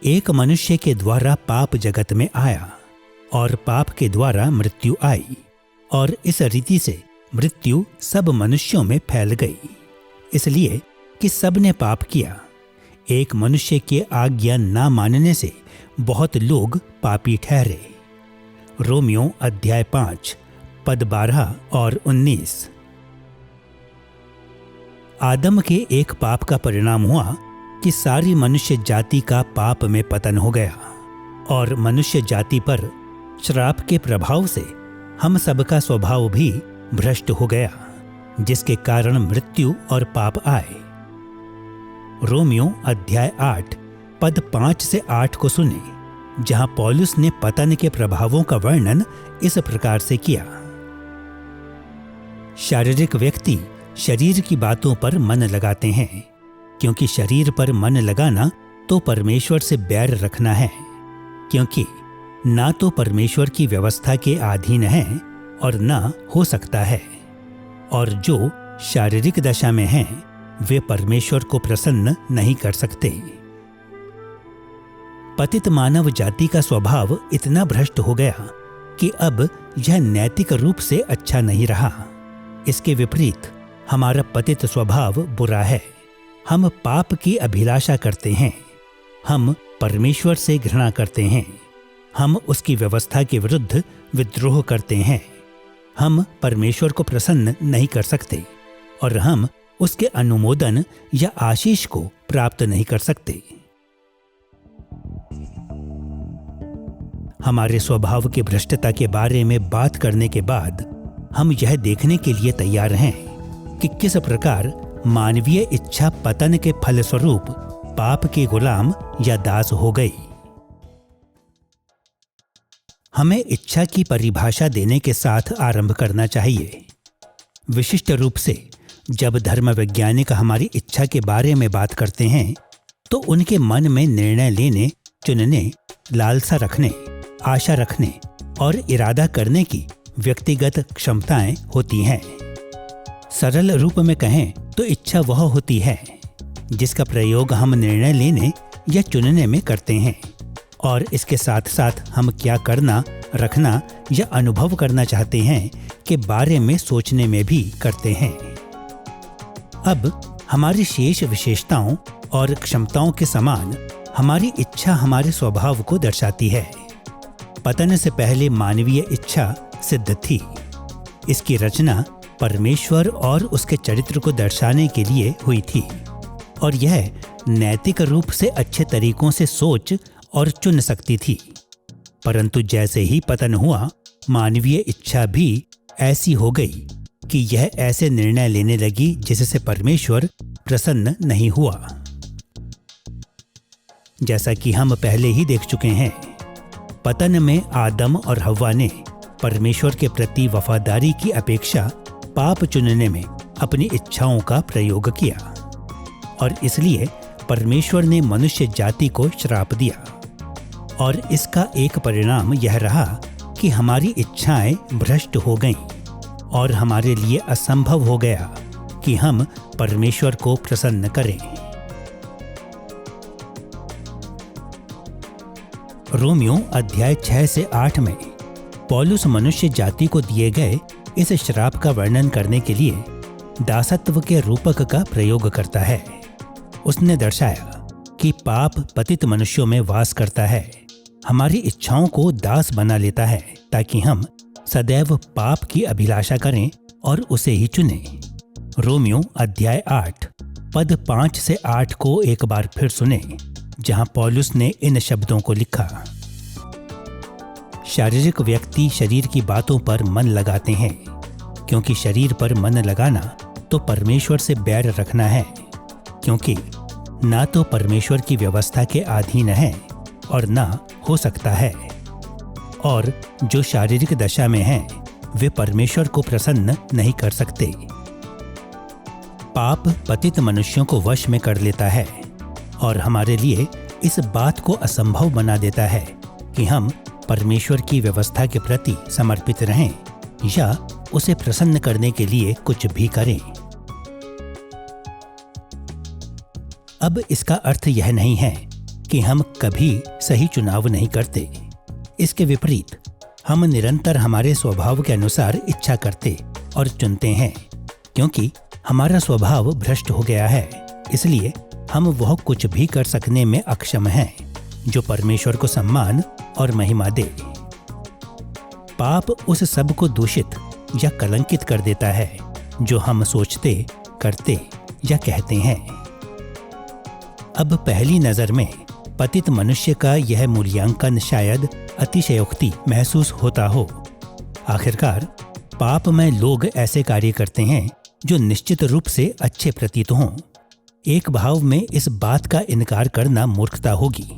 एक मनुष्य के द्वारा पाप जगत में आया और पाप के द्वारा मृत्यु आई, और इस रीति से मृत्यु सब मनुष्यों में फैल गई, इसलिए कि सब ने पाप किया। एक मनुष्य के आज्ञा ना मानने से बहुत लोग पापी ठहरे। रोमियो अध्याय 5 पद 12 और 19। आदम के एक पाप का परिणाम हुआ कि सारी मनुष्य जाति का पाप में पतन हो गया, और मनुष्य जाति पर श्राप के प्रभाव से हम सबका स्वभाव भी भ्रष्ट हो गया, जिसके कारण मृत्यु और पाप आए। रोमियो अध्याय 8 पद 5 से 8 को सुने, जहां पौलुस ने पतन के प्रभावों का वर्णन इस प्रकार से किया। शारीरिक व्यक्ति शरीर की बातों पर मन लगाते हैं, क्योंकि शरीर पर मन लगाना तो परमेश्वर से बैर रखना है, क्योंकि ना तो परमेश्वर की व्यवस्था के अधीन है और ना हो सकता है, और जो शारीरिक दशा में हैं वे परमेश्वर को प्रसन्न नहीं कर सकते। पतित मानव जाति का स्वभाव इतना भ्रष्ट हो गया कि अब यह नैतिक रूप से अच्छा नहीं रहा। इसके विपरीत हमारा पतित स्वभाव बुरा है। हम पाप की अभिलाषा करते हैं, हम परमेश्वर से घृणा करते हैं, हम उसकी व्यवस्था के विरुद्ध विद्रोह करते हैं, हम परमेश्वर को प्रसन्न नहीं कर सकते, और हम उसके अनुमोदन या आशीष को प्राप्त नहीं कर सकते। हमारे स्वभाव की भ्रष्टता के बारे में बात करने के बाद हम यह देखने के लिए तैयार हैं कि किस प्रकार मानवीय इच्छा पतन के फलस्वरूप पाप के गुलाम या दास हो गई। हमें इच्छा की परिभाषा देने के साथ आरंभ करना चाहिए। विशिष्ट रूप से जब धर्म वैज्ञानिक हमारी इच्छा के बारे में बात करते हैं तो उनके मन में निर्णय लेने, चुनने, लालसा रखने, आशा रखने और इरादा करने की व्यक्तिगत क्षमताएं होती हैं। सरल रूप में कहें तो इच्छा वह होती है जिसका प्रयोग हम निर्णय लेने या चुनने में करते हैं, और इसके साथ साथ हम क्या करना, रखना या अनुभव करना चाहते हैं के बारे में सोचने में भी करते हैं। अब हमारी शेष विशेषताओं और क्षमताओं के समान हमारी इच्छा हमारे स्वभाव को दर्शाती है। पतन से पहले मानवीय इच्छा सिद्ध थी। इसकी रचना परमेश्वर और उसके चरित्र को दर्शाने के लिए हुई थी, और यह नैतिक रूप से अच्छे तरीकों से सोच और चुन सकती थी। परंतु जैसे ही पतन हुआ, मानवीय इच्छा भी ऐसी हो गई कि यह ऐसे निर्णय लेने लगी जिससे परमेश्वर प्रसन्न नहीं हुआ। जैसा कि हम पहले ही देख चुके हैं, पतन में आदम और हव्वा ने परमेश्वर के प्रति वफादारी की अपेक्षा पाप चुनने में अपनी इच्छाओं का प्रयोग किया, और इसलिए परमेश्वर ने मनुष्य जाति को श्राप दिया और इसका एक परिणाम यह रहा कि हमारी इच्छाएं भ्रष्ट हो गईं और हमारे लिए असंभव हो गया कि हम परमेश्वर को प्रसन्न करें। रोमियो अध्याय 6 से 8 में पौलुस मनुष्य जाति को दिए गए इस श्राप का वर्णन करने के लिए दासत्व के रूपक का प्रयोग करता है। उसने दर्शाया कि पाप पतित मनुष्यों में वास करता है, हमारी इच्छाओं को दास बना लेता है ताकि हम सदैव पाप की अभिलाषा करें और उसे ही चुनें। रोमियो अध्याय 8 पद 5 से 8 को एक बार फिर सुने, जहां पौलुस ने इन शब्दों को लिखा। शारीरिक व्यक्ति शरीर की बातों पर मन लगाते हैं, क्योंकि शरीर पर मन लगाना तो परमेश्वर से बैर रखना है, क्योंकि ना तो परमेश्वर की व्यवस्था के अधीन है और ना हो सकता है, और जो शारीरिक दशा में हैं वे परमेश्वर को प्रसन्न नहीं कर सकते। पाप पतित मनुष्यों को वश में कर लेता है और हमारे लिए इस बात को असंभव बना देता है कि हम परमेश्वर की व्यवस्था के प्रति समर्पित रहें या उसे प्रसन्न करने के लिए कुछ भी करें। अब इसका अर्थ यह नहीं है कि हम कभी सही चुनाव नहीं करते। इसके विपरीत हम निरंतर हमारे स्वभाव के अनुसार इच्छा करते और चुनते हैं, क्योंकि हमारा स्वभाव भ्रष्ट हो गया है। इसलिए हम वह कुछ भी कर सकने में अक्षम हैं जो परमेश्वर को सम्मान और महिमा दे। पाप उस सब को दूषित या कलंकित कर देता है जो हम सोचते, करते या कहते हैं। अब पहली नजर में पतित मनुष्य का यह मूल्यांकन शायद अतिशयोक्ति महसूस होता हो। आखिरकार पापमय लोग ऐसे कार्य करते हैं जो निश्चित रूप से अच्छे प्रतीत हों। एक भाव में इस बात का इनकार करना मूर्खता होगी,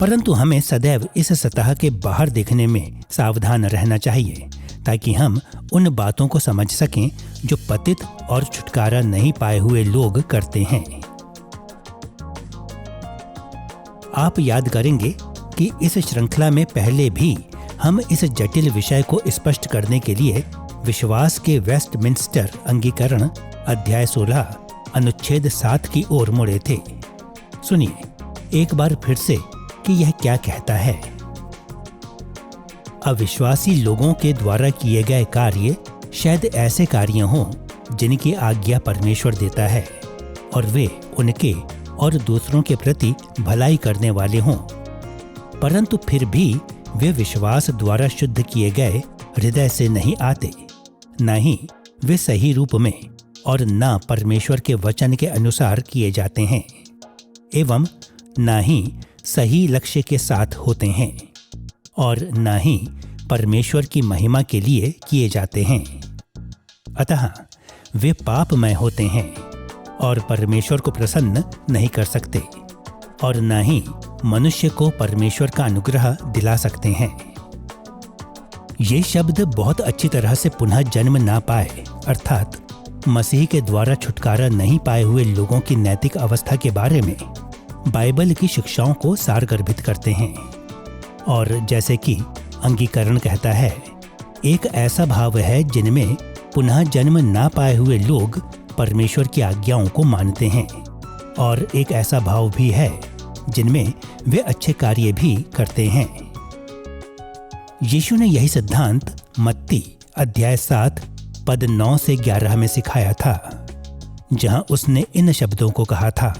परंतु हमें सदैव इस सतह के बाहर देखने में सावधान रहना चाहिए ताकि हम उन बातों को समझ सकें जो पतित और छुटकारा नहीं पाए हुए लोग करते हैं। आप याद करेंगे कि इस श्रृंखला में पहले भी हम इस जटिल विषय को स्पष्ट करने के लिए विश्वास के वेस्टमिंस्टर अंगीकरण अध्याय 16 अनुच्छेद 7 की ओर मुड़े थे। सुनिए एक बार फिर से कि यह क्या कहता है। अविश्वासी लोगों के द्वारा किए गए कार्य शायद ऐसे कार्य हों जिनकी आज्ञा परमेश्वर देता है और वे उनके और दूसरों के प्रति भलाई करने वाले हों, परंतु फिर भी वे विश्वास द्वारा शुद्ध किए गए हृदय से नहीं आते, न ही वे सही रूप में और न परमेश्वर के वचन के अनुसार किए जाते हैं, एवं न ही सही लक्ष्य के साथ होते हैं और न ही परमेश्वर की महिमा के लिए किए जाते हैं। अतः वे पापमय होते हैं और परमेश्वर को प्रसन्न नहीं कर सकते और न ही मनुष्य को परमेश्वर का अनुग्रह दिला सकते हैं। ये शब्द बहुत अच्छी तरह से पुनः जन्म ना पाए अर्थात मसीह के द्वारा छुटकारा नहीं पाए हुए लोगों की नैतिक अवस्था के बारे में बाइबल की शिक्षाओं को सारगर्भित करते हैं। और जैसे कि अंगीकरण कहता है, एक ऐसा भाव है जिनमें पुनः जन्म ना पाए हुए लोग परमेश्वर की आज्ञाओं को मानते हैं, और एक ऐसा भाव भी है जिनमें वे अच्छे कार्य भी करते हैं। यीशु ने यही सिद्धांत मत्ती अध्याय 7 पद 9 से 11 में सिखाया था, जहां उसने इन शब्दों को कहा था,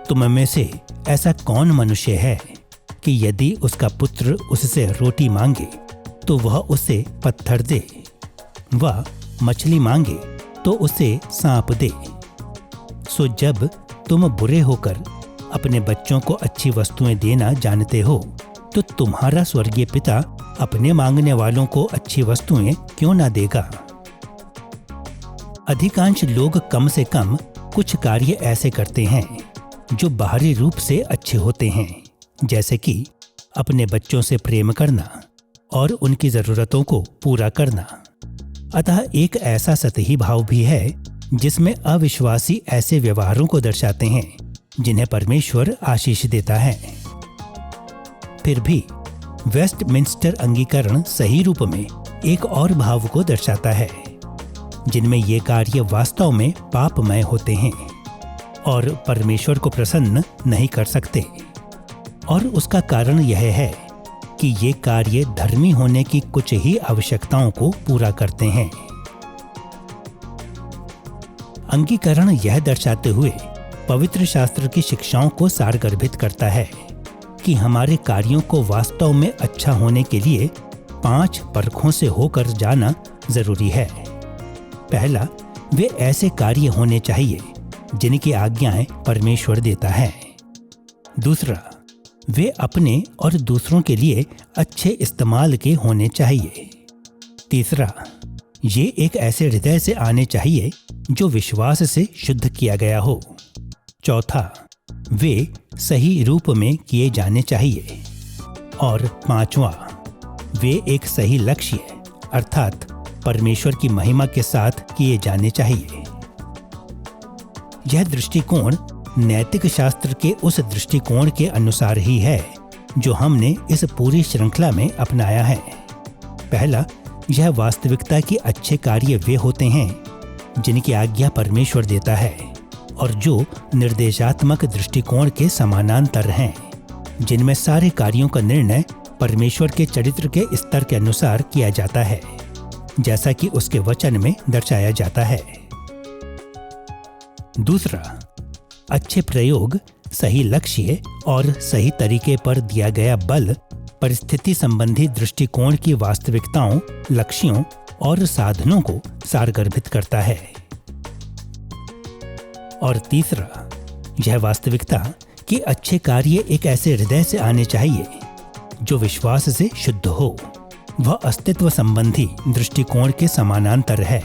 तुम में से ऐसा कौन मनुष्य है कि यदि उसका पुत्र उससे रोटी मांगे तो वह उसे पत्थर दे, वह मछली मांगे तो उसे सांप दे। सो जब तुम बुरे होकर अपने बच्चों को अच्छी वस्तुएं देना जानते हो, तो तुम्हारा स्वर्गीय पिता अपने मांगने वालों को अच्छी वस्तुएं क्यों ना देगा। अधिकांश लोग कम से कम कुछ कार्य ऐसे करते हैं जो बाहरी रूप से अच्छे होते हैं, जैसे कि अपने बच्चों से प्रेम करना और उनकी जरूरतों को पूरा करना। अतः एक ऐसा सतही भाव भी है जिसमें अविश्वासी ऐसे व्यवहारों को दर्शाते हैं जिन्हें परमेश्वर आशीष देता है। फिर भी वेस्टमिंस्टर अंगीकरण सही रूप में एक और भाव को दर्शाता है, जिनमें ये कार्य वास्तव में पापमय होते हैं और परमेश्वर को प्रसन्न नहीं कर सकते। और उसका कारण यह है कि ये कार्य धर्मी होने की कुछ ही आवश्यकताओं को पूरा करते हैं। अंगीकरण यह दर्शाते हुए पवित्र शास्त्र की शिक्षाओं को सारगर्भित करता है कि हमारे कार्यों को वास्तव में अच्छा होने के लिए 5 परखों से होकर जाना जरूरी है। पहला, वे ऐसे कार्य होने चाहिए जिनकी आज्ञाएं परमेश्वर देता है। दूसरा, वे अपने और दूसरों के लिए अच्छे इस्तेमाल के होने चाहिए। तीसरा, ये एक ऐसे हृदय से आने चाहिए जो विश्वास से शुद्ध किया गया हो। चौथा, वे सही रूप में किए जाने चाहिए। और 5वां, वे एक सही लक्ष्य अर्थात परमेश्वर की महिमा के साथ किए जाने चाहिए। यह दृष्टिकोण नैतिक शास्त्र के उस दृष्टिकोण के अनुसार ही है जो हमने इस पूरी श्रृंखला में अपनाया है। पहला, यह वास्तविकता की अच्छे कार्य वे होते हैं जिनकी आज्ञा परमेश्वर देता है और जो निर्देशात्मक दृष्टिकोण के समानांतर हैं, जिनमें सारे कार्यों का निर्णय परमेश्वर के चरित्र के स्तर के अनुसार किया जाता है, जैसा कि उसके वचन में दर्शाया जाता है। दूसरा, अच्छे प्रयोग, सही लक्ष्य और सही तरीके पर दिया गया बल परिस्थिति संबंधी दृष्टिकोण की वास्तविकताओं, लक्ष्यों और साधनों को सारगर्भित करता है। और तीसरा, यह वास्तविकता कि अच्छे कार्य एक ऐसे हृदय से आने चाहिए जो विश्वास से शुद्ध हो, वह अस्तित्व संबंधी दृष्टिकोण के समानांतर है,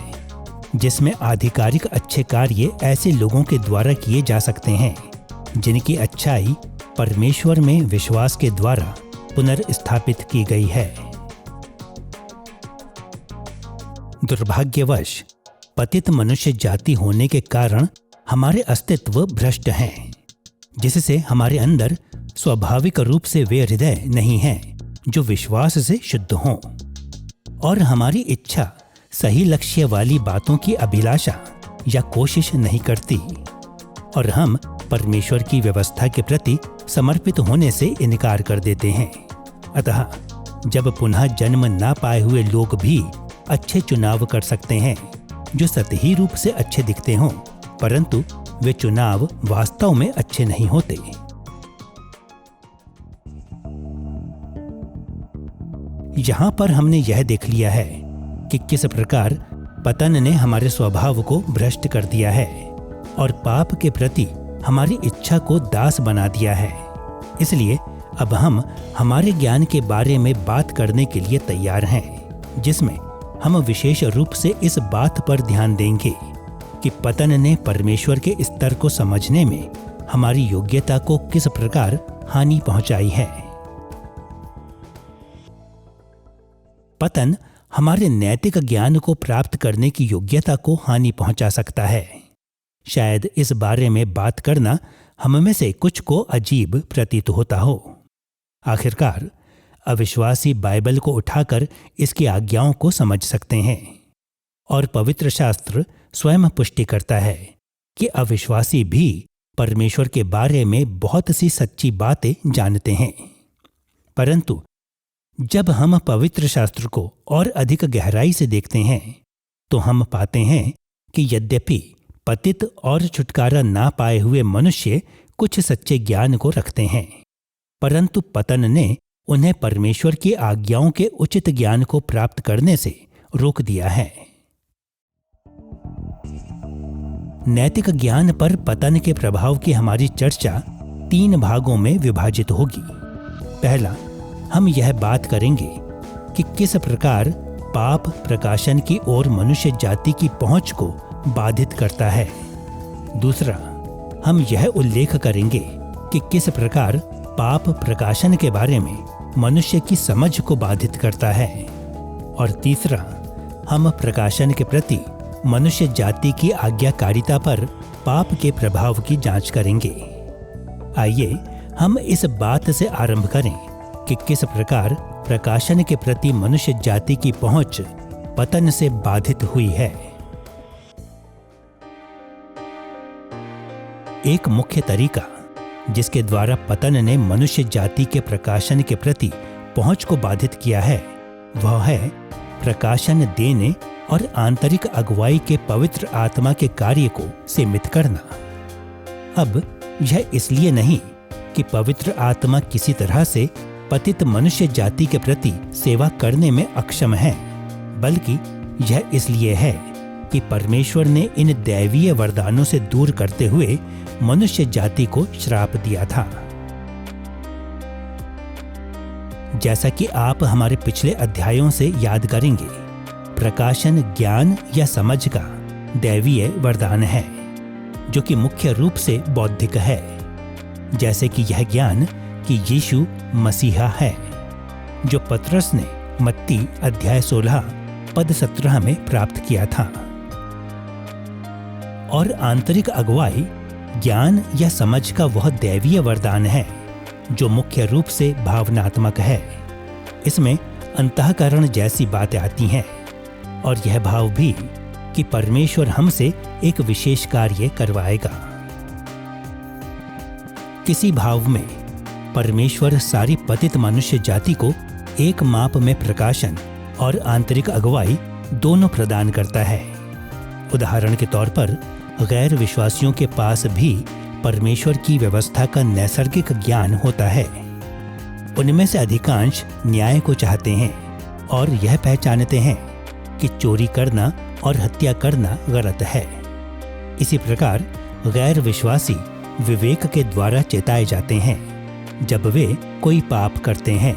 जिसमें आधिकारिक अच्छे कार्य ऐसे लोगों के द्वारा किए जा सकते हैं जिनकी अच्छाई परमेश्वर में विश्वास के द्वारा पुनर्स्थापित की गई है। दुर्भाग्यवश पतित मनुष्य जाति होने के कारण हमारे अस्तित्व भ्रष्ट हैं, जिससे हमारे अंदर स्वाभाविक रूप से वे हृदय नहीं हैं जो विश्वास से शुद्ध हों, और हमारी इच्छा सही लक्ष्य वाली बातों की अभिलाषा या कोशिश नहीं करती, और हम परमेश्वर की व्यवस्था के प्रति समर्पित होने से इनकार कर देते हैं। अतः जब पुनः जन्म ना पाए हुए लोग भी अच्छे चुनाव कर सकते हैं जो सतही रूप से अच्छे दिखते हों, परंतु वे चुनाव वास्तव में अच्छे नहीं होते। यहां पर हमने यह देख लिया है कि किस प्रकार पतन ने हमारे स्वभाव को भ्रष्ट कर दिया है और पाप के प्रति हमारी इच्छा को दास बना दिया है। इसलिए अब हम हमारे ज्ञान के बारे में बात करने के लिए तैयार हैं, जिसमें हम विशेष रूप से इस बात पर ध्यान देंगे कि पतन ने परमेश्वर के स्तर को समझने में हमारी योग्यता को किस प्रकार हानि पहुंचाई है। पतन हमारे नैतिक ज्ञान को प्राप्त करने की योग्यता को हानि पहुंचा सकता है। शायद इस बारे में बात करना हम में से कुछ को अजीब प्रतीत होता हो। आखिरकार अविश्वासी बाइबल को उठाकर इसकी आज्ञाओं को समझ सकते हैं, और पवित्र शास्त्र स्वयं पुष्टि करता है कि अविश्वासी भी परमेश्वर के बारे में बहुत सी सच्ची बातें जानते हैं। परंतु जब हम पवित्र शास्त्र को और अधिक गहराई से देखते हैं तो हम पाते हैं कि यद्यपि पतित और छुटकारा ना पाए हुए मनुष्य कुछ सच्चे ज्ञान को रखते हैं, परंतु पतन ने उन्हें परमेश्वर की आज्ञाओं के उचित ज्ञान को प्राप्त करने से रोक दिया है। नैतिक ज्ञान पर पतन के प्रभाव की हमारी चर्चा 3 भागों में विभाजित होगी। पहला, हम यह बात करेंगे कि किस प्रकार पाप प्रकाशन की ओर मनुष्य जाति की पहुंच को बाधित करता है। दूसरा, हम यह उल्लेख करेंगे कि किस प्रकार पाप प्रकाशन के बारे में मनुष्य की समझ को बाधित करता है। और तीसरा, हम प्रकाशन के प्रति मनुष्य जाति की आज्ञाकारिता पर पाप के प्रभाव की जांच करेंगे। आइए हम इस बात से आरंभ करें कि किस प्रकार प्रकाशन के प्रति मनुष्य जाति की पहुंच पतन से बाधित हुई है। एक मुख्य तरीका जिसके द्वारा पतन ने मनुष्य जाति के प्रकाशन के प्रति पहुंच को बाधित किया है, वह है प्रकाशन देने और आंतरिक अगुवाई के पवित्र आत्मा के कार्य को सीमित करना। अब यह इसलिए नहीं कि पवित्र आत्मा किसी तरह से पतित मनुष्य जाति के प्रति सेवा करने में अक्षम है, बल्कि यह इसलिए है कि परमेश्वर ने इन दैवीय वरदानों से दूर करते हुए मनुष्य जाति को श्राप दिया था। जैसा कि आप हमारे पिछले अध्यायों से याद करेंगे, प्रकाशन ज्ञान या समझ का दैवीय वरदान है, जो कि मुख्य रूप से बौद्धिक है, जैसे कि यह ज्ञान कि यीशु मसीहा है, जो पतरस ने मत्ती अध्याय 16 पद 17 में प्राप्त किया था। और आंतरिक अगुवाई ज्ञान या समझ का वह दैवीय वरदान है जो मुख्य रूप से भावनात्मक है। इसमें अंतःकरण जैसी बातें आती हैं, और यह भाव भी कि परमेश्वर हमसे एक विशेष कार्य करवाएगा। किसी भाव में परमेश्वर सारी पतित मनुष्य जाति को एक माप में प्रकाशन और आंतरिक अगुवाई दोनों प्रदान करता है। उदाहरण के तौर पर गैर विश्वासियों के पास भी परमेश्वर की व्यवस्था का नैसर्गिक ज्ञान होता है। उनमें से अधिकांश न्याय को चाहते हैं और यह पहचानते हैं कि चोरी करना और हत्या करना गलत है। इसी प्रकार गैर विश्वासी विवेक के द्वारा चेताए जाते हैं जब वे कोई पाप करते हैं।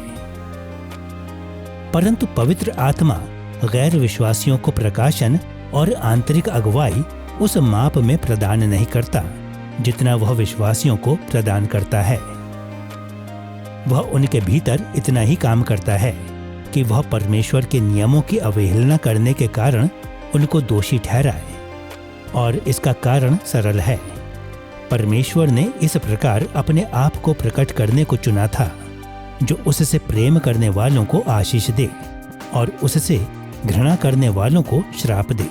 परंतु पवित्र आत्मा गैर विश्वासियों को प्रकाशन और आंतरिक अगुवाई उस माप में प्रदान नहीं करता जितना वह विश्वासियों को प्रदान करता है। वह उनके भीतर इतना ही काम करता है कि वह परमेश्वर के नियमों की अवहेलना करने के कारण उनको दोषी ठहराए, और इसका कारण सरल है। परमेश्वर ने इस प्रकार अपने आप को प्रकट करने को चुना था, जो उससे प्रेम करने वालों को आशीष दे और उससे घृणा करने वालों को श्राप दे।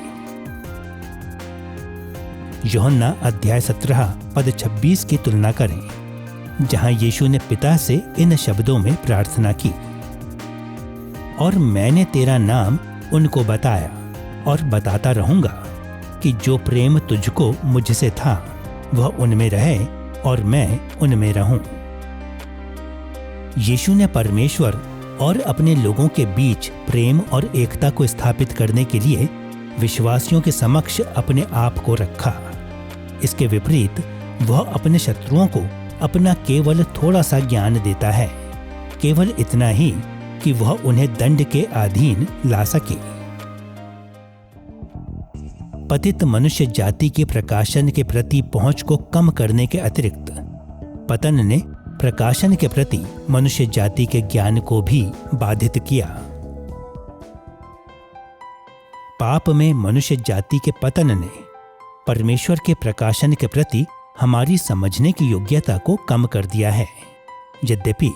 यूहन्ना अध्याय 17 पद 26 की तुलना करें, जहां यीशु ने पिता से इन शब्दों में प्रार्थना की, और मैंने तेरा नाम उनको बताया और बताता रहूंगा कि जो प्रेम तुझको मुझसे था वह उनमें रहे और मैं उनमें रहूं। यीशु ने परमेश्वर और अपने लोगों के बीच प्रेम और एकता को स्थापित करने के लिए विश्वासियों के समक्ष अपने आप को रखा। इसके विपरीत वह अपने शत्रुओं को अपना केवल थोड़ा सा ज्ञान देता है, केवल इतना ही कि वह उन्हें दंड के अधीन ला सके। पतित मनुष्य जाति के प्रकाशन के प्रति पहुंच को कम करने के अतिरिक्त पतन ने प्रकाशन के प्रति मनुष्य जाति के ज्ञान को भी बाधित किया। पाप में मनुष्य जाति के पतन ने परमेश्वर के प्रकाशन के प्रति हमारी समझने की योग्यता को कम कर दिया है। यद्यपि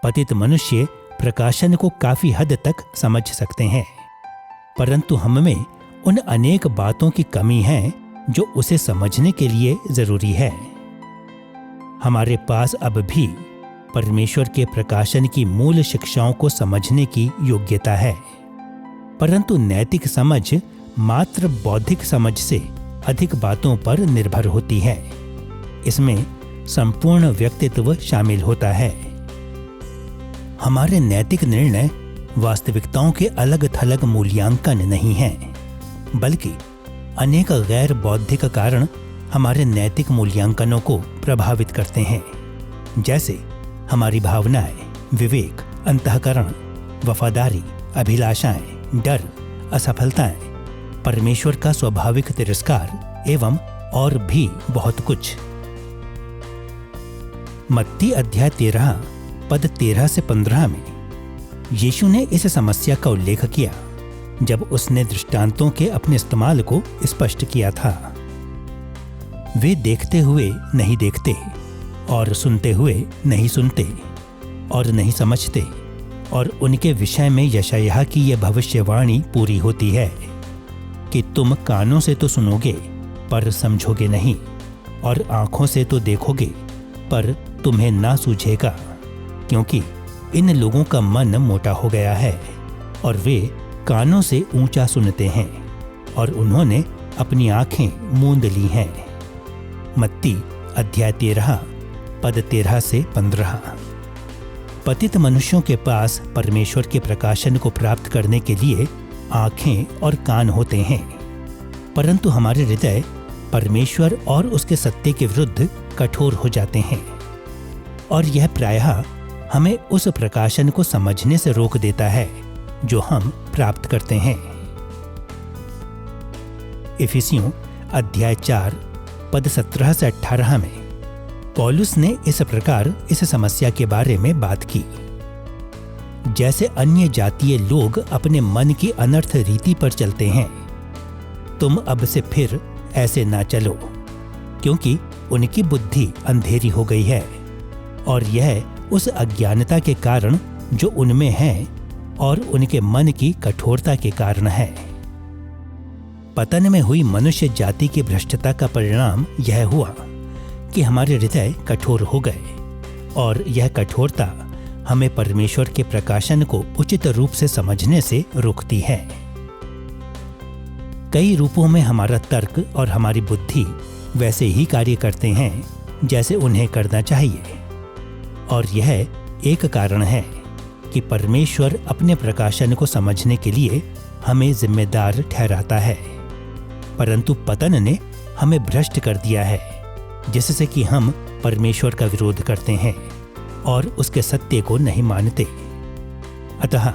पतित मनुष्य प्रकाशन को काफी हद तक समझ सकते हैं, परंतु हमें उन अनेक बातों की कमी है जो उसे समझने के लिए जरूरी है। हमारे पास अब भी परमेश्वर के प्रकाशन की मूल शिक्षाओं को समझने की योग्यता है, परंतु नैतिक समझ मात्र बौद्धिक समझ से अधिक बातों पर निर्भर होती है। इसमें संपूर्ण व्यक्तित्व शामिल होता है। हमारे नैतिक निर्णय वास्तविकताओं के अलग थलग मूल्यांकन नहीं हैं, बल्कि अनेक गैर बौद्धिक कारण हमारे नैतिक मूल्यांकनों को प्रभावित करते हैं, जैसे हमारी भावनाएं, विवेक, अंतःकरण, वफादारी, अभिलाषाएं, डर, असफलताएं, परमेश्वर का स्वाभाविक तिरस्कार एवं और भी बहुत कुछ। मत्ती अध्याय 13 पद 13 से 15 में यीशु ने इस समस्या का उल्लेख किया जब उसने दृष्टांतों के अपने इस्तेमाल को स्पष्ट किया था। वे देखते हुए नहीं देखते, और सुनते हुए नहीं सुनते और नहीं समझते, और उनके विषय में यशायाह की यह भविष्यवाणी पूरी होती है कि तुम कानों से तो सुनोगे पर समझोगे नहीं, और आंखों से तो देखोगे पर तुम्हें ना सूझेगा, क्योंकि इन लोगों का मन मोटा हो गया है और वे कानों से ऊंचा सुनते हैं और उन्होंने अपनी आंखें मूंद ली हैं। मत्ती अध्याय 13 पद 13 से 15। पतित मनुष्यों के पास परमेश्वर के प्रकाशन को प्राप्त करने के लिए आंखें और कान होते हैं, परंतु हमारे हृदय परमेश्वर और उसके सत्य के विरुद्ध कठोर हो जाते हैं, और यह प्रायः हमें उस प्रकाशन को समझने से रोक देता है जो हम प्राप्त करते हैं। इफिसियों अध्याय 4 पद 17 से 18 में पौलुस ने इस प्रकार इस समस्या के बारे में बात की। जैसे अन्य जातीय लोग अपने मन की अनर्थ रीति पर चलते हैं, तुम अब से फिर ऐसे ना चलो, क्योंकि उनकी बुद्धि अंधेरी हो गई है, और यह उस अज्ञानता के कारण जो उनमें है और उनके मन की कठोरता के कारण है। पतन में हुई मनुष्य जाति की भ्रष्टता का परिणाम यह हुआ कि हमारे हृदय कठोर हो गए, और यह कठोरता हमें परमेश्वर के प्रकाशन को उचित रूप से समझने से रोकती है। कई रूपों में हमारा तर्क और हमारी बुद्धि वैसे ही कार्य करते हैं जैसे उन्हें करना चाहिए, और यह एक कारण है कि परमेश्वर अपने प्रकाशन को समझने के लिए हमें जिम्मेदार ठहराता है, परंतु पतन ने हमें भ्रष्ट कर दिया है, जिससे कि हम परमेश्वर का विरोध करते हैं और उसके सत्य को नहीं मानते। अतः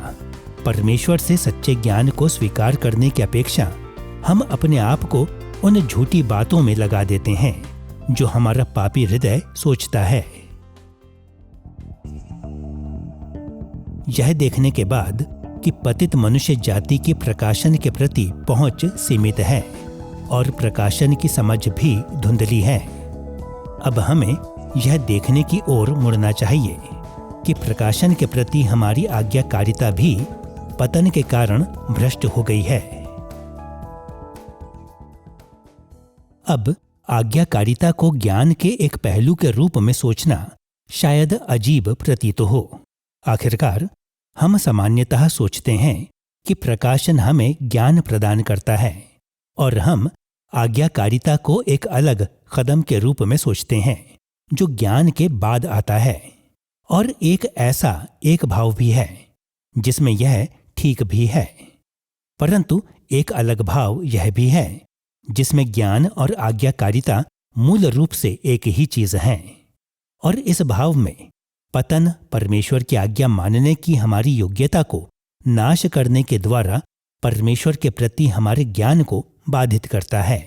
परमेश्वर से सच्चे ज्ञान को स्वीकार करने की अपेक्षा हम अपने आप को उन झूठी बातों में लगा देते हैं जो हमारा पापी हृदय सोचता है। यह देखने के बाद कि पतित मनुष्य जाति की प्रकाशन के प्रति पहुंच सीमित है और प्रकाशन की समझ भी धुंधली है, अब हमें यह देखने की ओर मुड़ना चाहिए कि प्रकाशन के प्रति हमारी आज्ञाकारिता भी पतन के कारण भ्रष्ट हो गई है। अब आज्ञाकारिता को ज्ञान के एक पहलू के रूप में सोचना शायद अजीब प्रतीत हो। आखिरकार हम सामान्यतः सोचते हैं कि प्रकाशन हमें ज्ञान प्रदान करता है, और हम आज्ञाकारिता को एक अलग कदम के रूप में सोचते हैं जो ज्ञान के बाद आता है। और एक भाव भी है जिसमें यह ठीक भी है, परंतु एक अलग भाव यह भी है जिसमें ज्ञान और आज्ञाकारिता मूल रूप से एक ही चीज है, और इस भाव में पतन परमेश्वर की आज्ञा मानने की हमारी योग्यता को नाश करने के द्वारा परमेश्वर के प्रति हमारे ज्ञान को बाधित करता है।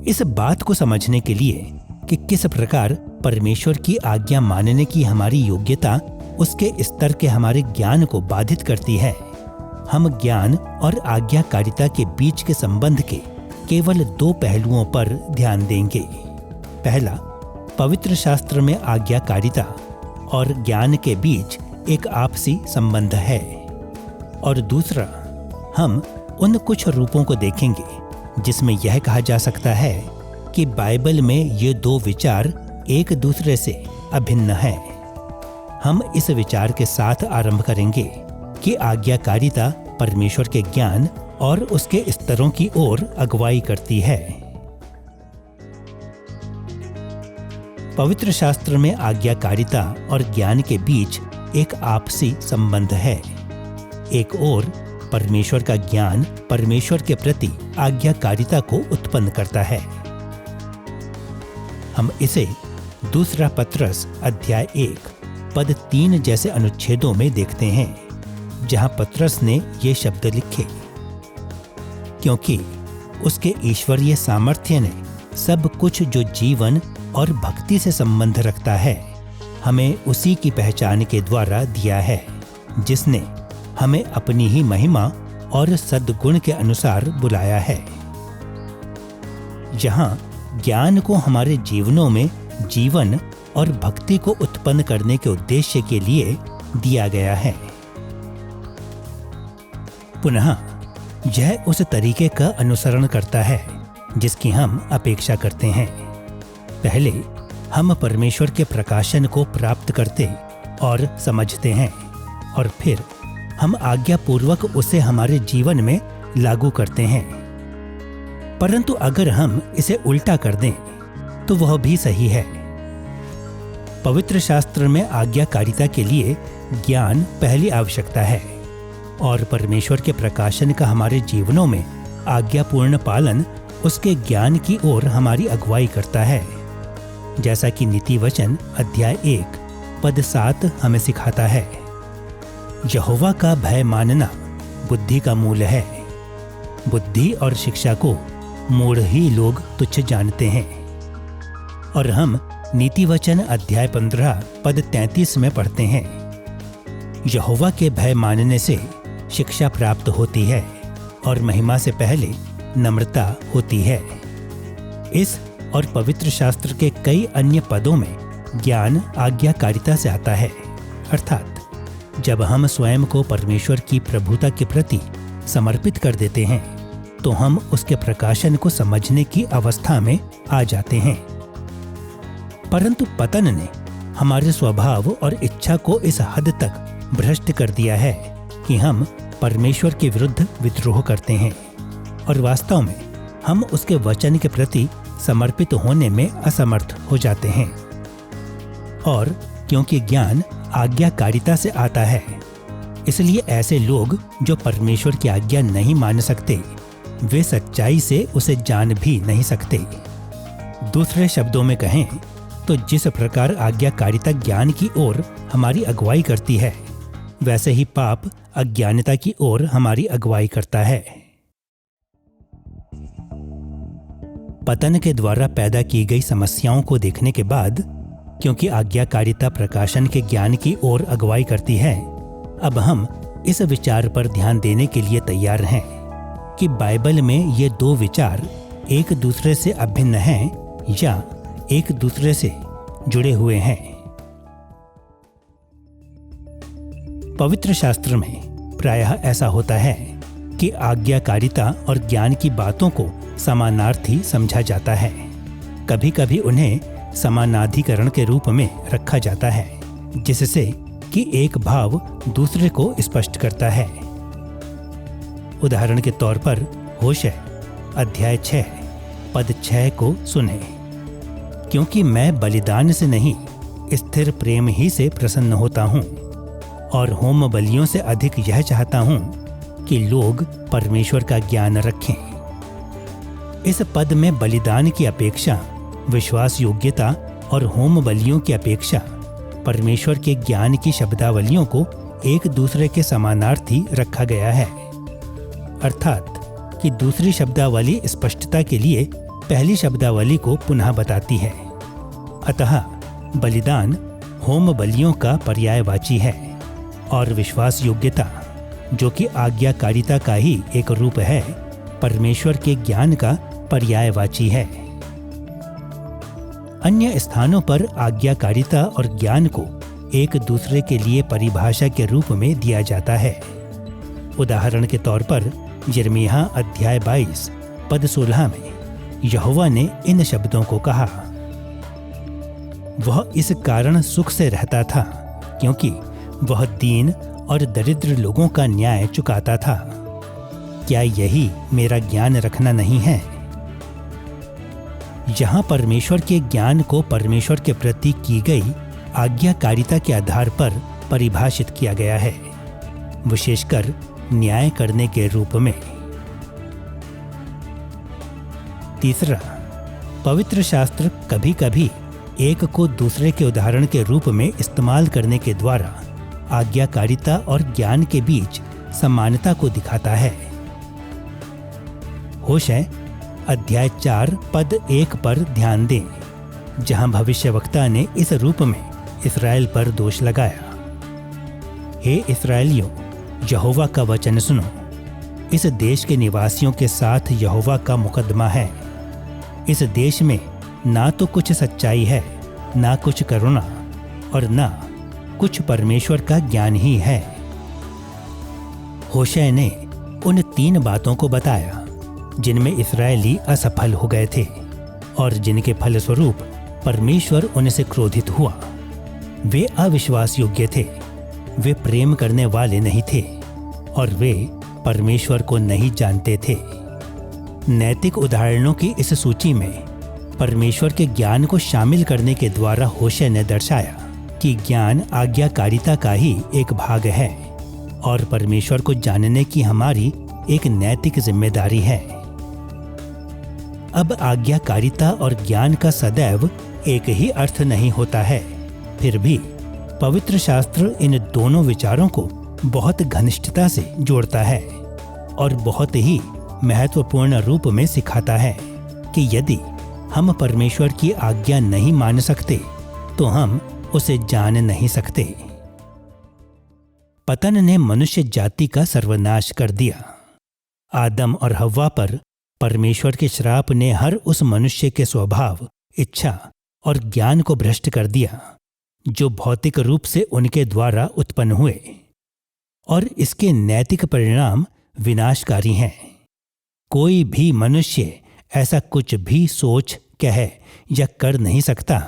इस बात को समझने के लिए कि किस प्रकार परमेश्वर की आज्ञा मानने की हमारी योग्यता उसके स्तर के हमारे ज्ञान को बाधित करती है, हम ज्ञान और आज्ञाकारिता के बीच के संबंध के केवल 2 पहलुओं पर ध्यान देंगे। पहला, पवित्र शास्त्र में आज्ञाकारिता और ज्ञान के बीच एक आपसी संबंध है, और दूसरा, हम उन कुछ रूपों को देखेंगे जिसमें यह कहा जा सकता है कि बाइबल में ये 2 विचार एक दूसरे से अभिन्न हैं। हम इस विचार के साथ आरंभ करेंगे कि आज्ञाकारिता परमेश्वर के ज्ञान और उसके स्तरों की ओर अगुवाई करती है। पवित्र शास्त्र में आज्ञाकारिता और ज्ञान के बीच एक आपसी संबंध है। एक ओर परमेश्वर का ज्ञान परमेश्वर के प्रति आज्ञाकारिता को उत्पन्न करता है। हम इसे दूसरा पत्रस अध्याय 1 पद 3 जैसे अनुच्छेदों में देखते हैं, जहां पत्रस ने ये शब्द लिखे, क्योंकि उसके ईश्वरीय सामर्थ्य ने सब कुछ जो जीवन और भक्ति से संबंध रखता है हमें उसी की पहचान के द्वारा दिया है, जिसने हमें अपनी ही महिमा और सद्गुण के अनुसार बुलाया है। यहाँ ज्ञान को हमारे जीवनों में जीवन और भक्ति को उत्पन्न करने के उद्देश्य के लिए दिया गया है। पुनः यह उस तरीके का अनुसरण करता है जिसकी हम अपेक्षा करते हैं। पहले हम परमेश्वर के प्रकाशन को प्राप्त करते और समझते हैं और फिर हम आज्ञापूर्वक उसे हमारे जीवन में लागू करते हैं। परंतु अगर हम इसे उल्टा कर दें तो वह भी सही है। पवित्र शास्त्र में आज्ञाकारिता के लिए ज्ञान पहली आवश्यकता है और परमेश्वर के प्रकाशन का हमारे जीवनों में आज्ञापूर्ण पालन उसके ज्ञान की ओर हमारी अगुवाई करता है, जैसा कि नीति वचन अध्याय 1 पद 7 हमें सिखाता है। यहोवा का भय मानना बुद्धि का मूल है। बुद्धि और शिक्षा को मूढ़ ही लोग तुच्छ जानते हैं। और हम नीति वचन अध्याय 15 पद 33 में पढ़ते हैं, यहोवा के भय मानने से शिक्षा प्राप्त होती है और महिमा से पहले नम्रता होती है। इस और पवित्र शास्त्र के कई अन्य पदों में ज्ञान आज्ञाकारिता से आता है, अर्थात जब हम स्वयं को परमेश्वर की प्रभुता के प्रति समर्पित कर देते हैं तो हम उसके प्रकाशन को समझने की अवस्था में आ जाते हैं। परंतु पतन ने हमारे स्वभाव और इच्छा को इस हद तक भ्रष्ट कर दिया है कि हम परमेश्वर के विरुद्ध विद्रोह करते हैं और वास्तव में हम उसके वचन के प्रति समर्पित होने में असमर्थ हो जाते हैं। और क्योंकि ज्ञान आज्ञाकारिता से आता है, इसलिए ऐसे लोग जो परमेश्वर की आज्ञा नहीं मान सकते, वे सच्चाई से उसे जान भी नहीं सकते। दूसरे शब्दों में कहें तो जिस प्रकार आज्ञाकारिता ज्ञान की ओर हमारी अगुवाई करती है, वैसे ही पाप अज्ञानता की ओर हमारी अगुवाई करता है। पतन के द्वारा पैदा की गई समस्याओं को देखने के बाद, क्योंकि आज्ञाकारिता प्रकाशन के ज्ञान की ओर अगुवाई करती है, अब हम इस विचार पर ध्यान देने के लिए तैयार हैं कि बाइबल में ये दो विचार एक दूसरे से अभिन्न हैं या एक दूसरे से जुड़े हुए हैं। पवित्र शास्त्र में प्रायः ऐसा होता है कि आज्ञाकारिता और ज्ञान की बातों को समानार्थी समझा जाता है। कभी कभी उन्हें समानाधिकरण के रूप में रखा जाता है, जिससे कि एक भाव दूसरे को स्पष्ट करता है। उदाहरण के तौर पर होशे अध्याय 6 पद 6 को सुने, क्योंकि मैं बलिदान से नहीं स्थिर प्रेम ही से प्रसन्न होता हूँ और होम बलियों से अधिक यह चाहता हूँ कि लोग परमेश्वर का ज्ञान रखें। इस पद में बलिदान की अपेक्षा विश्वास योग्यता और होम बलियों की अपेक्षा परमेश्वर के ज्ञान की शब्दावलियों को एक दूसरे के समानार्थी रखा गया है, अर्थात कि दूसरी शब्दावली स्पष्टता के लिए पहली शब्दावली को पुनः बताती है। अतः बलिदान होम बलियों का पर्यायवाची है और विश्वास योग्यता, जो कि आज्ञाकारिता का ही एक रूप है, परमेश्वर के ज्ञान का पर्यायवाची है। अन्य स्थानों पर आज्ञाकारिता और ज्ञान को एक दूसरे के लिए परिभाषा के रूप में दिया जाता है। उदाहरण के तौर पर यिर्मयाह अध्याय 22 पद 16 में यहोवा ने इन शब्दों को कहा, वह इस कारण सुख से रहता था क्योंकि वह दीन और दरिद्र लोगों का न्याय चुकाता था। क्या यही मेरा ज्ञान रखना नहीं है? यहाँ परमेश्वर के ज्ञान को परमेश्वर के प्रति की गई आज्ञाकारिता के आधार पर परिभाषित किया गया है, विशेषकर न्याय करने के रूप में। तीसरा, पवित्र शास्त्र कभी कभी एक को दूसरे के उदाहरण के रूप में इस्तेमाल करने के द्वारा आज्ञाकारिता और ज्ञान के बीच समानता को दिखाता है। होशे अध्याय 4 पद 1 पर ध्यान दें, जहां भविष्यवक्ता ने इस रूप में इस्राएल पर दोष लगाया, हे इस्राएलियों, यहोवा का वचन सुनो। इस देश के निवासियों के साथ यहोवा का मुकदमा है। इस देश में ना तो कुछ सच्चाई है, ना कुछ करुणा और ना कुछ परमेश्वर का ज्ञान ही है। होशे ने उन 3 बातों को बताया जिनमें इस्राएली असफल हो गए थे और जिनके फलस्वरूप परमेश्वर उनसे क्रोधित हुआ। वे अविश्वास योग्य थे, वे प्रेम करने वाले नहीं थे और वे परमेश्वर को नहीं जानते थे। नैतिक उदाहरणों की इस सूची में परमेश्वर के ज्ञान को शामिल करने के द्वारा होशे ने दर्शाया कि ज्ञान आज्ञाकारिता का ही एक भाग है और परमेश्वर को जानने की हमारी एक नैतिक जिम्मेदारी है। अब आज्ञाकारिता और ज्ञान का सदैव एक ही अर्थ नहीं होता है, फिर भी पवित्र शास्त्र इन दोनों विचारों को बहुत घनिष्ठता से जोड़ता है और बहुत ही महत्वपूर्ण रूप में सिखाता है कि यदि हम परमेश्वर की आज्ञा नहीं मान सकते तो हम उसे जान नहीं सकते। पतन ने मनुष्य जाति का सर्वनाश कर दिया। आदम और हव्वा पर परमेश्वर के श्राप ने हर उस मनुष्य के स्वभाव, इच्छा और ज्ञान को भ्रष्ट कर दिया जो भौतिक रूप से उनके द्वारा उत्पन्न हुए, और इसके नैतिक परिणाम विनाशकारी हैं। कोई भी मनुष्य ऐसा कुछ भी सोच, कह या कर नहीं सकता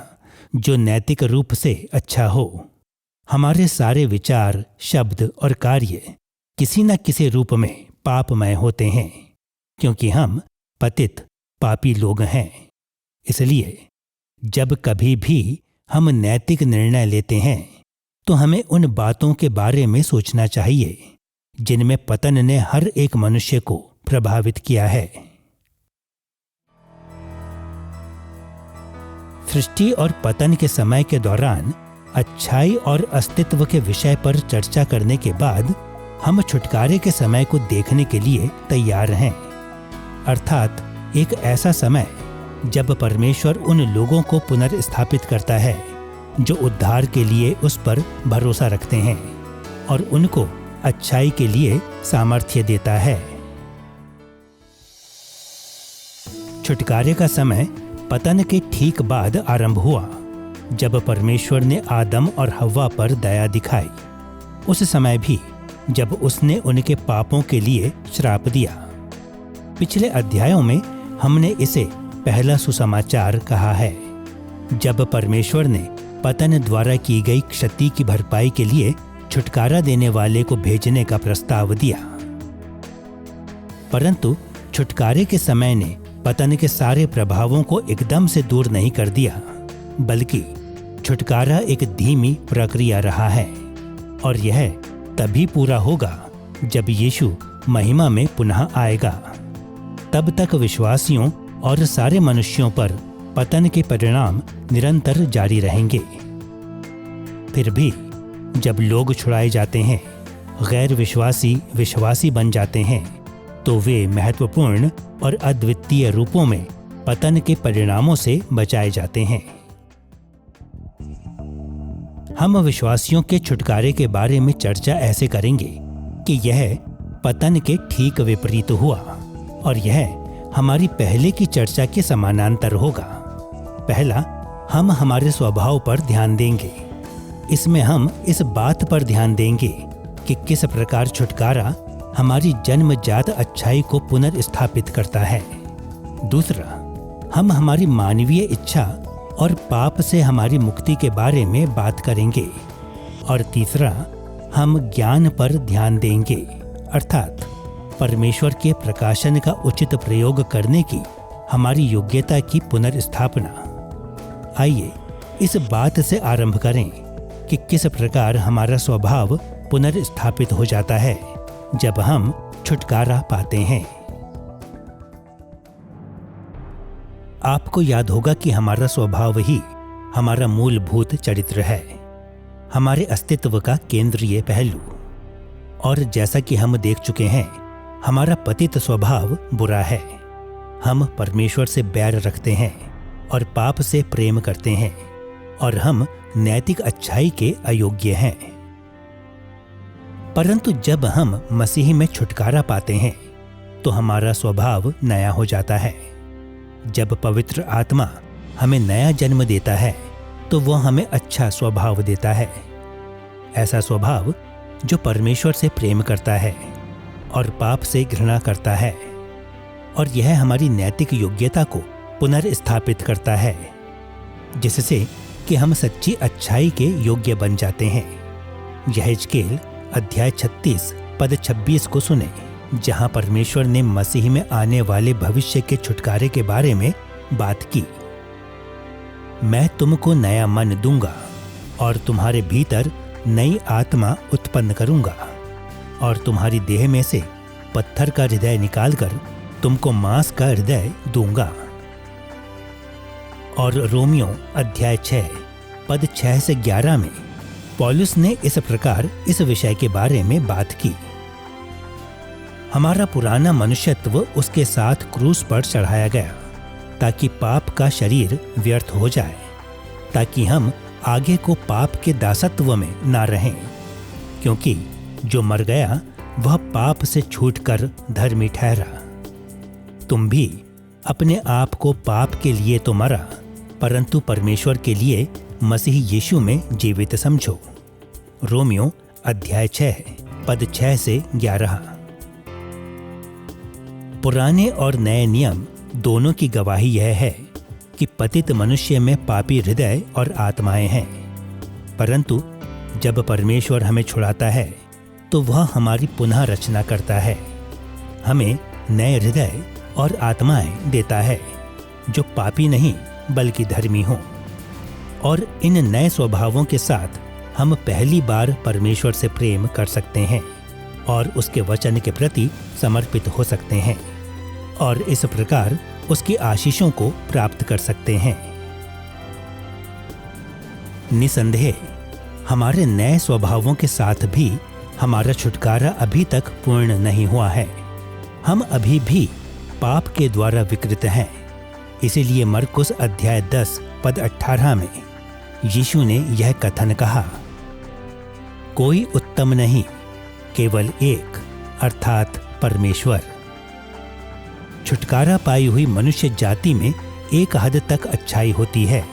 जो नैतिक रूप से अच्छा हो। हमारे सारे विचार, शब्द और कार्य किसी न किसी रूप में पापमय होते हैं क्योंकि हम पतित पापी लोग हैं। इसलिए जब कभी भी हम नैतिक निर्णय लेते हैं तो हमें उन बातों के बारे में सोचना चाहिए जिनमें पतन ने हर एक मनुष्य को प्रभावित किया है। सृष्टि और पतन के समय के दौरान अच्छाई और अस्तित्व के विषय पर चर्चा करने के बाद हम छुटकारे के समय को देखने के लिए तैयार हैं, अर्थात एक ऐसा समय जब परमेश्वर उन लोगों को पुनर्स्थापित करता है जो उद्धार के लिए उस पर भरोसा रखते हैं और उनको अच्छाई के लिए सामर्थ्य देता है। छुटकारे का समय पतन के ठीक बाद आरंभ हुआ जब परमेश्वर ने आदम और हव्वा पर दया दिखाई, उस समय भी जब उसने उनके पापों के लिए श्राप दिया। पिछले अध्यायों में हमने इसे पहला सुसमाचार कहा है, जब परमेश्वर ने पतन द्वारा की गई क्षति की भरपाई के लिए छुटकारा देने वाले को भेजने का प्रस्ताव दिया। परंतु छुटकारे के समय ने पतन के सारे प्रभावों को एकदम से दूर नहीं कर दिया, बल्कि छुटकारा एक धीमी प्रक्रिया रहा है और यह तभी पूरा होगा जब यीशु महिमा में पुनः आएगा। तब तक विश्वासियों और सारे मनुष्यों पर पतन के परिणाम निरंतर जारी रहेंगे। फिर भी जब लोग छुड़ाए जाते हैं, गैर विश्वासी विश्वासी बन जाते हैं, तो वे महत्वपूर्ण और अद्वितीय रूपों में पतन के परिणामों से बचाए जाते हैं। हम विश्वासियों के छुटकारे के बारे में चर्चा ऐसे करेंगे कि यह पतन के ठीक विपरीत हुआ और यह हमारी पहले की चर्चा के समानांतर होगा। पहला, हम हमारे स्वभाव पर ध्यान देंगे। इसमें हम इस बात पर ध्यान देंगे कि किस प्रकार छुटकारा हमारी जन्मजात अच्छाई को पुनर्स्थापित करता है। दूसरा, हम हमारी मानवीय इच्छा और पाप से हमारी मुक्ति के बारे में बात करेंगे। और तीसरा, हम ज्ञान पर ध्यान देंगे, अर्थात परमेश्वर के प्रकाशन का उचित प्रयोग करने की हमारी योग्यता की पुनर्स्थापना। आइए इस बात से आरंभ करें कि किस प्रकार हमारा स्वभाव पुनर्स्थापित हो जाता है जब हम छुटकारा पाते हैं। आपको याद होगा कि हमारा स्वभाव ही हमारा मूलभूत चरित्र है, हमारे अस्तित्व का केंद्रीय पहलू। और जैसा कि हम देख चुके हैं, हमारा पतित स्वभाव बुरा है। हम परमेश्वर से बैर रखते हैं और पाप से प्रेम करते हैं और हम नैतिक अच्छाई के अयोग्य हैं। परंतु जब हम मसीह में छुटकारा पाते हैं तो हमारा स्वभाव नया हो जाता है। जब पवित्र आत्मा हमें नया जन्म देता है तो वह हमें अच्छा स्वभाव देता है, ऐसा स्वभाव जो परमेश्वर से प्रेम करता है और पाप से घृणा करता है, और यह हमारी नैतिक योग्यता को पुनर्स्थापित करता है, जिससे कि हम सच्ची अच्छाई के योग्य बन जाते हैं। यहेजकेल अध्याय 36 पद 26 को सुने, जहां परमेश्वर ने मसीह में आने वाले भविष्य के छुटकारे के बारे में बात की। मैं तुमको नया मन दूंगा और तुम्हारे भीतर नई आत्मा उत्पन्न करूंगा और तुम्हारी देह में से पत्थर का हृदय निकालकर तुमको मांस का हृदय दूंगा। और रोमियो अध्याय 6 पद 6 से 11 में पौलुस ने इस प्रकार इस विषय के बारे में बात की। हमारा पुराना मनुष्यत्व उसके साथ क्रूस पर चढ़ाया गया ताकि पाप का शरीर व्यर्थ हो जाए, ताकि हम आगे को पाप के दासत्व में ना रहें, क्योंकि जो मर गया वह पाप से छूटकर धर्मी ठहरा। तुम भी अपने आप को पाप के लिए तो मरा, परंतु परमेश्वर के लिए मसीह यीशु में जीवित समझो। रोमियो अध्याय 6 पद 6 से 11। पुराने और नए नियम दोनों की गवाही यह है कि पतित मनुष्य में पापी हृदय और आत्माएं हैं, परंतु जब परमेश्वर हमें छुड़ाता है तो वह हमारी पुनः रचना करता है, हमें नए हृदय और आत्माएं देता है जो पापी नहीं बल्कि धर्मी हों। और इन नए स्वभावों के साथ हम पहली बार परमेश्वर से प्रेम कर सकते हैं और उसके वचन के प्रति समर्पित हो सकते हैं और इस प्रकार उसकी आशीषों को प्राप्त कर सकते हैं। निसंदेह हमारे नए स्वभावों के साथ भी हमारा छुटकारा अभी तक पूर्ण नहीं हुआ है। हम अभी भी पाप के द्वारा विकृत हैं। इसीलिए मरकुस अध्याय 10 पद 18 में यीशु ने यह कथन कहा, कोई उत्तम नहीं, केवल एक, अर्थात परमेश्वर। छुटकारा पाई हुई मनुष्य जाति में एक हद तक अच्छाई होती है,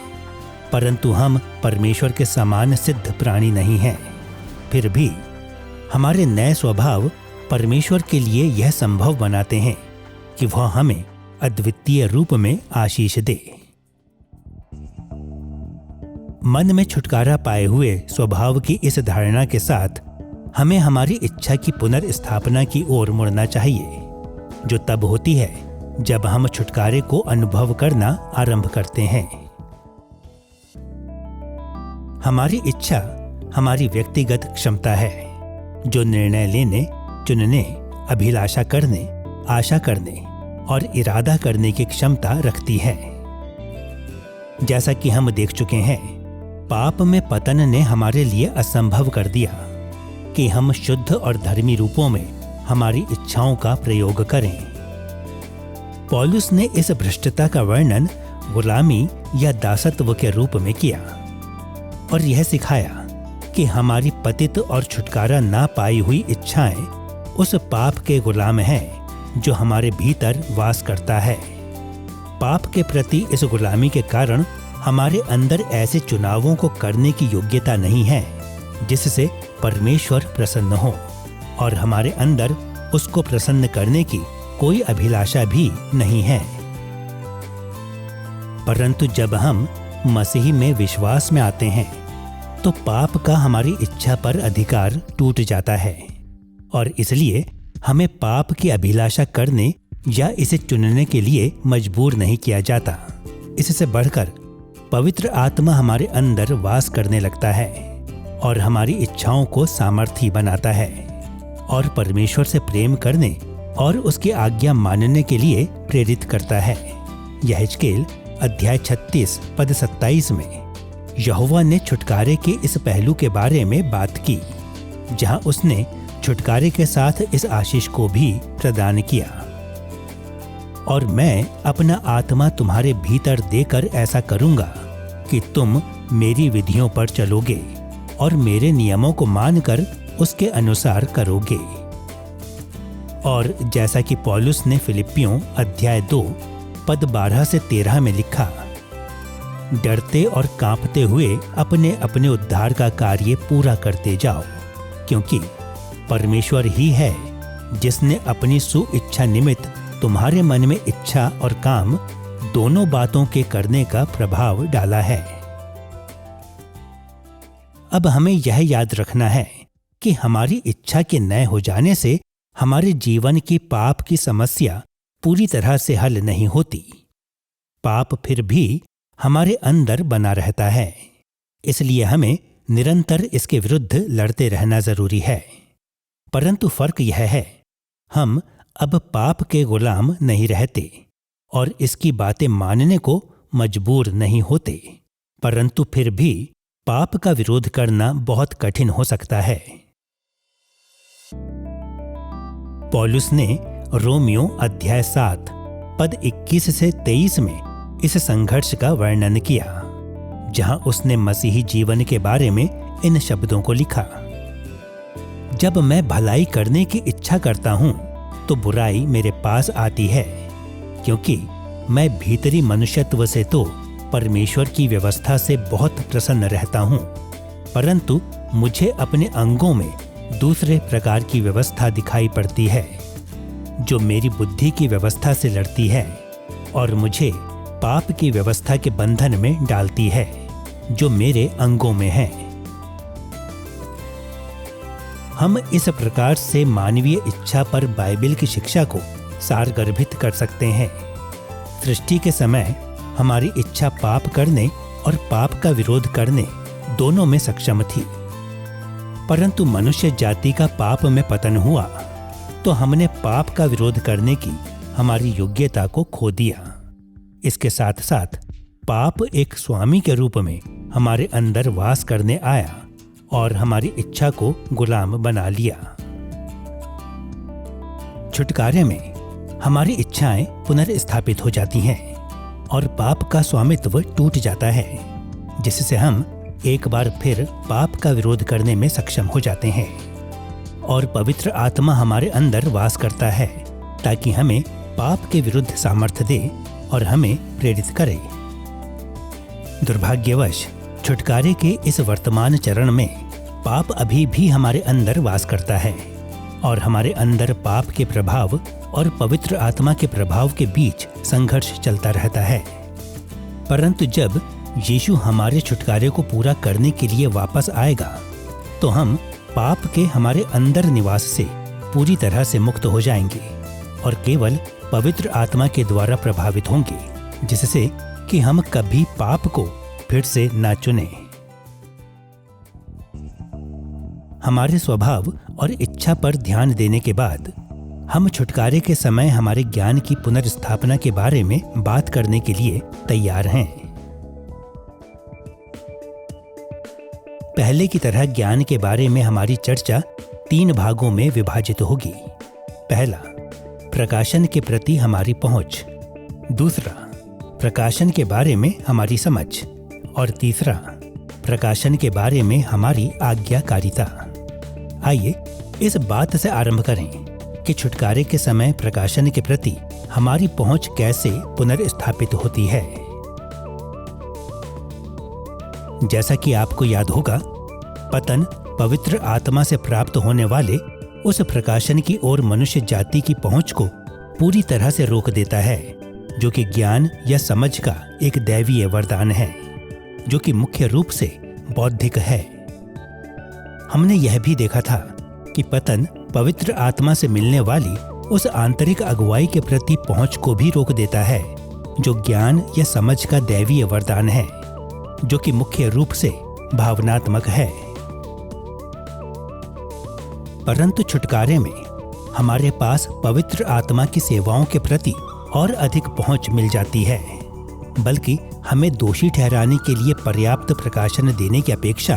परंतु हम परमेश्वर के समान सिद्ध प्राणी नहीं हैं। फिर भी हमारे नए स्वभाव परमेश्वर के लिए यह संभव बनाते हैं कि वह हमें अद्वितीय रूप में आशीष दे। मन में छुटकारा पाए हुए स्वभाव की इस धारणा के साथ हमें हमारी इच्छा की पुनर्स्थापना की ओर मुड़ना चाहिए, जो तब होती है जब हम छुटकारे को अनुभव करना आरंभ करते हैं। हमारी इच्छा हमारी व्यक्तिगत क्षमता है, जो निर्णय लेने, चुनने, अभिलाषा करने, आशा करने और इरादा करने की क्षमता रखती है। जैसा कि हम देख चुके हैं, पाप में पतन ने हमारे लिए असंभव कर दिया कि हम शुद्ध और धर्मी रूपों में हमारी इच्छाओं का प्रयोग करें। पौलुस ने इस भ्रष्टता का वर्णन गुलामी या दासत्व के रूप में किया और यह सिखाया कि हमारी पतित और छुटकारा ना पाई हुई इच्छाएं उस पाप के गुलाम हैं जो हमारे भीतर वास करता है। पाप के प्रति इस गुलामी के कारण हमारे अंदर ऐसे चुनावों को करने की योग्यता नहीं है जिससे परमेश्वर प्रसन्न हो, और हमारे अंदर उसको प्रसन्न करने की कोई अभिलाषा भी नहीं है। परंतु जब हम मसीह में विश्वास में आते हैं तो पाप का हमारी इच्छा पर अधिकार टूट जाता है और इसलिए हमें पाप की अभिलाषा करने या इसे चुनने के लिए मजबूर नहीं किया जाता। इससे बढ़कर पवित्र आत्मा हमारे अंदर वास करने लगता है और हमारी इच्छाओं को सामर्थी बनाता है और परमेश्वर से प्रेम करने और उसकी आज्ञा मानने के लिए प्रेरित करता है। यहेजकेल अध्याय 36 पद 27 में यहोवा ने छुटकारे के इस पहलू के बारे में बात की, जहां उसने छुटकारे के साथ इस आशीष को भी प्रदान किया। और मैं अपना आत्मा तुम्हारे भीतर देकर ऐसा करूंगा कि तुम मेरी विधियों पर चलोगे और मेरे नियमों को मानकर उसके अनुसार करोगे। और जैसा कि पौलुस ने फिलिप्पियों अध्याय 2 पद 12 से 13 में लिखा, डरते और कांपते हुए अपने अपने उद्धार का कार्य पूरा करते जाओ, क्योंकि परमेश्वर ही है जिसने अपनी सुइच्छा निमित्त तुम्हारे मन में इच्छा और काम दोनों बातों के करने का प्रभाव डाला है। अब हमें यह याद रखना है कि हमारी इच्छा के न हो जाने से हमारे जीवन की पाप की समस्या पूरी तरह से हल नहीं होती। पाप फिर भी हमारे अंदर बना रहता है, इसलिए हमें निरंतर इसके विरुद्ध लड़ते रहना जरूरी है। परंतु फर्क यह है, हम अब पाप के गुलाम नहीं रहते और इसकी बातें मानने को मजबूर नहीं होते, परंतु फिर भी पाप का विरोध करना बहुत कठिन हो सकता है। पौलुस ने रोमियो अध्याय 7 पद 21 से 23 में इस संघर्ष का वर्णन किया, जहां उसने मसीही जीवन के बारे में इन शब्दों को लिखा, जब मैं भलाई करने की इच्छा करता हूं तो बुराई मेरे पास आती है, क्योंकि मैं भीतरी मनुष्यत्व से तो परमेश्वर की व्यवस्था से बहुत प्रसन्न रहता हूं, परंतु मुझे अपने अंगों में दूसरे प्रकार की व्यवस्था दिखाई पड़ती है, जो मेरी बुद्धि की व्यवस्था से लड़ती है और मुझे पाप की व्यवस्था के बंधन में डालती है, जो मेरे अंगों में है। हम इस प्रकार से मानवीय इच्छा पर बाइबल की शिक्षा को सारगर्भित कर सकते हैं। सृष्टि के समय हमारी इच्छा पाप करने और पाप का विरोध करने दोनों में सक्षम थी, परंतु मनुष्य जाति का पाप में पतन हुआ तो हमने पाप का विरोध करने की हमारी योग्यता को खो दिया। इसके साथ साथ पाप एक स्वामी के रूप में हमारे अंदर वास करने आया और हमारी इच्छा को गुलाम बना लिया। छुटकारे में हमारी इच्छाएं पुनर्स्थापित हो जाती हैं और पाप का स्वामित्व टूट जाता है, जिससे हम एक बार फिर पाप का विरोध करने में सक्षम हो जाते हैं और पवित्र आत्मा हमारे अंदर वास करता है ताकि हमें पाप के विरुद्ध सामर्थ्य दे और हमें प्रेरित करे। दुर्भाग्यवश छुटकारे के इस वर्तमान चरण में पाप अभी भी हमारे अंदर वास करता है और हमारे अंदर पाप के प्रभाव और पवित्र आत्मा के प्रभाव के बीच संघर्ष चलता रहता है। परंतु जब यीशु हमारे छुटकारे को पूरा करने के लिए वापस आएगा तो हम पाप के हमारे अंदर निवास से पूरी तरह से मुक्त हो जाएंगे और केवल पवित्र आत्मा के द्वारा प्रभावित होंगे, जिससे कि हम कभी पाप को फिर से ना चुनें। हमारे स्वभाव और इच्छा पर ध्यान देने के बाद हम छुटकारे के समय हमारे ज्ञान की पुनर्स्थापना के बारे में बात करने के लिए तैयार हैं। पहले की तरह ज्ञान के बारे में हमारी चर्चा 3 भागों में विभाजित होगी। पहला, प्रकाशन के प्रति हमारी पहुंच। दूसरा, प्रकाशन के बारे में हमारी समझ। और तीसरा, प्रकाशन के बारे में हमारी आज्ञाकारिता। आइए इस बात से आरंभ करें कि छुटकारे के समय प्रकाशन के प्रति हमारी पहुंच कैसे पुनर्स्थापित होती है। जैसा कि आपको याद होगा, पतन पवित्र आत्मा से प्राप्त होने वाले उस प्रकाशन की ओर मनुष्य जाति की पहुंच को पूरी तरह से रोक देता है, जो कि ज्ञान या समझ का एक दैवीय वरदान है, जो कि मुख्य रूप से बौद्धिक है। हमने यह भी देखा था कि पतन पवित्र आत्मा से मिलने वाली उस आंतरिक अगुवाई के प्रति पहुंच को भी रोक देता है, जो ज्ञान या समझ का दैवीय वरदान है, जो कि मुख्य रूप से भावनात्मक है। परंतु छुटकारे में हमारे पास पवित्र आत्मा की सेवाओं के प्रति और अधिक पहुंच मिल जाती है, बल्कि हमें दोषी ठहराने के लिए पर्याप्त प्रकाशन देने की अपेक्षा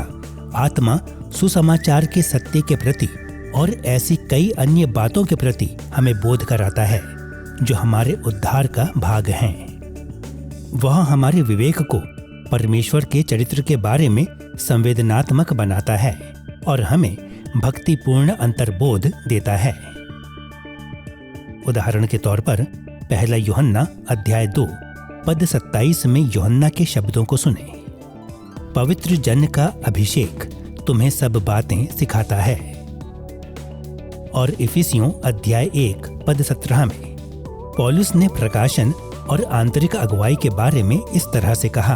आत्मा सुसमाचार के सत्य के प्रति और ऐसी कई अन्य बातों के प्रति हमें बोध कराता है, जो हमारे उद्धार का भाग हैं। वह हमारे विवेक को परमेश्वर के चरित्र के बारे में संवेदनात्मक बनाता है और हमें भक्तिपूर्ण अंतर्बोध देता है। उदाहरण के तौर पर पहला यूहन्ना अध्याय 2 पद 27 में यूहन्ना के शब्दों को सुने। पवित्र जन का अभिषेक तुम्हें सब बातें सिखाता है। और इफिसियों अध्याय 1 पद 17 में पौलुस ने प्रकाशन और आंतरिक अगुवाई के बारे में इस तरह से कहा,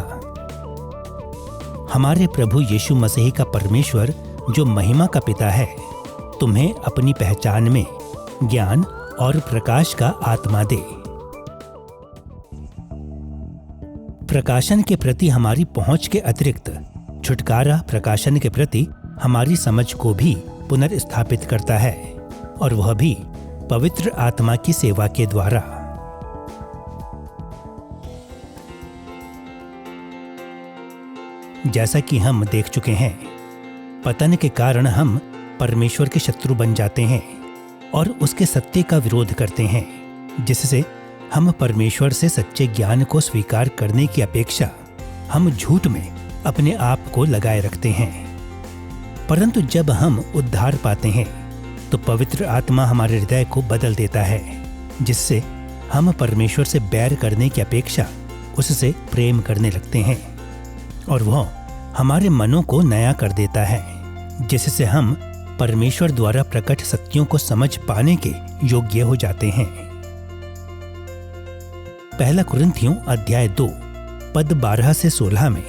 हमारे प्रभु यीशु मसीह का परमेश्वर जो महिमा का पिता है तुम्हें अपनी पहचान में ज्ञान और प्रकाश का आत्मा दे। प्रकाशन के प्रति हमारी पहुंच के अतिरिक्त छुटकारा प्रकाशन के प्रति हमारी समझ को भी पुनर्स्थापित करता है, और वह भी पवित्र आत्मा की सेवा के द्वारा। जैसा कि हम देख चुके हैं, पतन के कारण हम परमेश्वर के शत्रु बन जाते हैं और उसके सत्य का विरोध करते हैं, जिससे हम परमेश्वर से सच्चे ज्ञान को स्वीकार करने की अपेक्षा हम झूठ में अपने आप को लगाए रखते हैं। परंतु जब हम उद्धार पाते हैं तो पवित्र आत्मा हमारे हृदय को बदल देता है, जिससे हम परमेश्वर से बैर करने की अपेक्षा उससे प्रेम करने लगते हैं, और वह हमारे मनों को नया कर देता है, जिससे हम परमेश्वर द्वारा प्रकट सत्यों को समझ पाने के योग्य हो जाते हैं। पहला कुरिन्थियों अध्याय 2 पद 12 से 16 में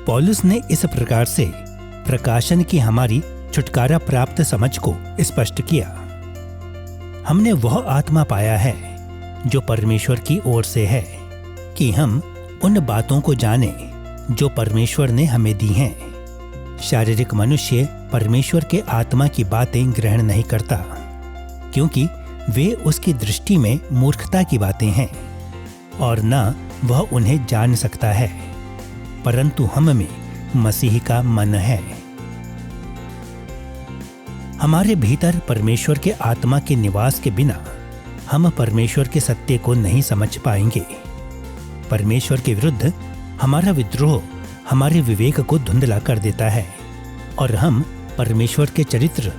पौलुस ने इस प्रकार से प्रकाशन की हमारी छुटकारा प्राप्त समझ को स्पष्ट किया। हमने वह आत्मा पाया है जो परमेश्वर की ओर से है, कि हम उन बातों को जाने जो परमेश्वर ने हमें दी हैं। शारीरिक मनुष्य परमेश्वर के आत्मा की बातें ग्रहण नहीं करता, क्योंकि वे उसकी दृष्टि में मूर्खता की बातें हैं और न वह उन्हें जान सकता है। परंतु हम में मसीह का मन है। हमारे भीतर परमेश्वर के आत्मा के निवास के बिना हम परमेश्वर के सत्य को नहीं समझ पाएंगे। परमेश्वर के विरुद्ध हमारा विद्रोह हमारे विवेक को धुंधला कर देता है और हम परमेश्वर के चरित्र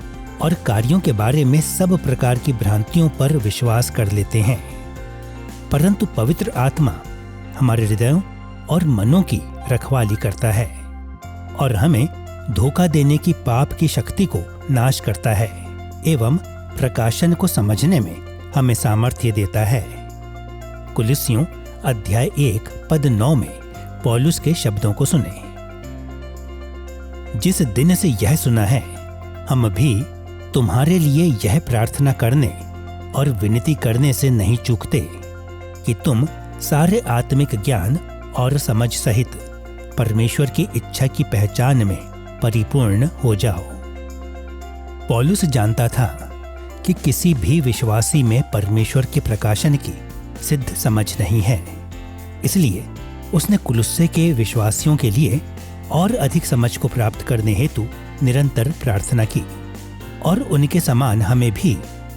और कार्यों के बारे में सब प्रकार की भ्रांतियों पर विश्वास कर लेते हैं। परंतु पवित्र आत्मा हमारे हृदयों और मनों की रखवाली करता है और हमें धोखा देने की पाप की शक्ति को नाश करता है एवं प्रकाशन को समझने में हमें सामर्थ्य देता है। कुलिस्सियों अध्याय 1 पद 9 में पौलुस के शब्दों को सुने। जिस दिन से यह सुना है, हम भी तुम्हारे लिए यह प्रार्थना करने और विनती करने से नहीं चूकते कि तुम सारे आत्मिक ज्ञान और समझ सहित परमेश्वर की इच्छा की पहचान में परिपूर्ण हो जाओ। पौलुस जानता था कि किसी भी विश्वासी में परमेश्वर के प्रकाशन की सिद्ध समझ नहीं है, इसलिए उसने कुलुस्से के विश्वासियों के लिए और अधिक समझ को प्राप्त करने हेतु निरंतर प्रार्थना की, और उनके समान हमें भी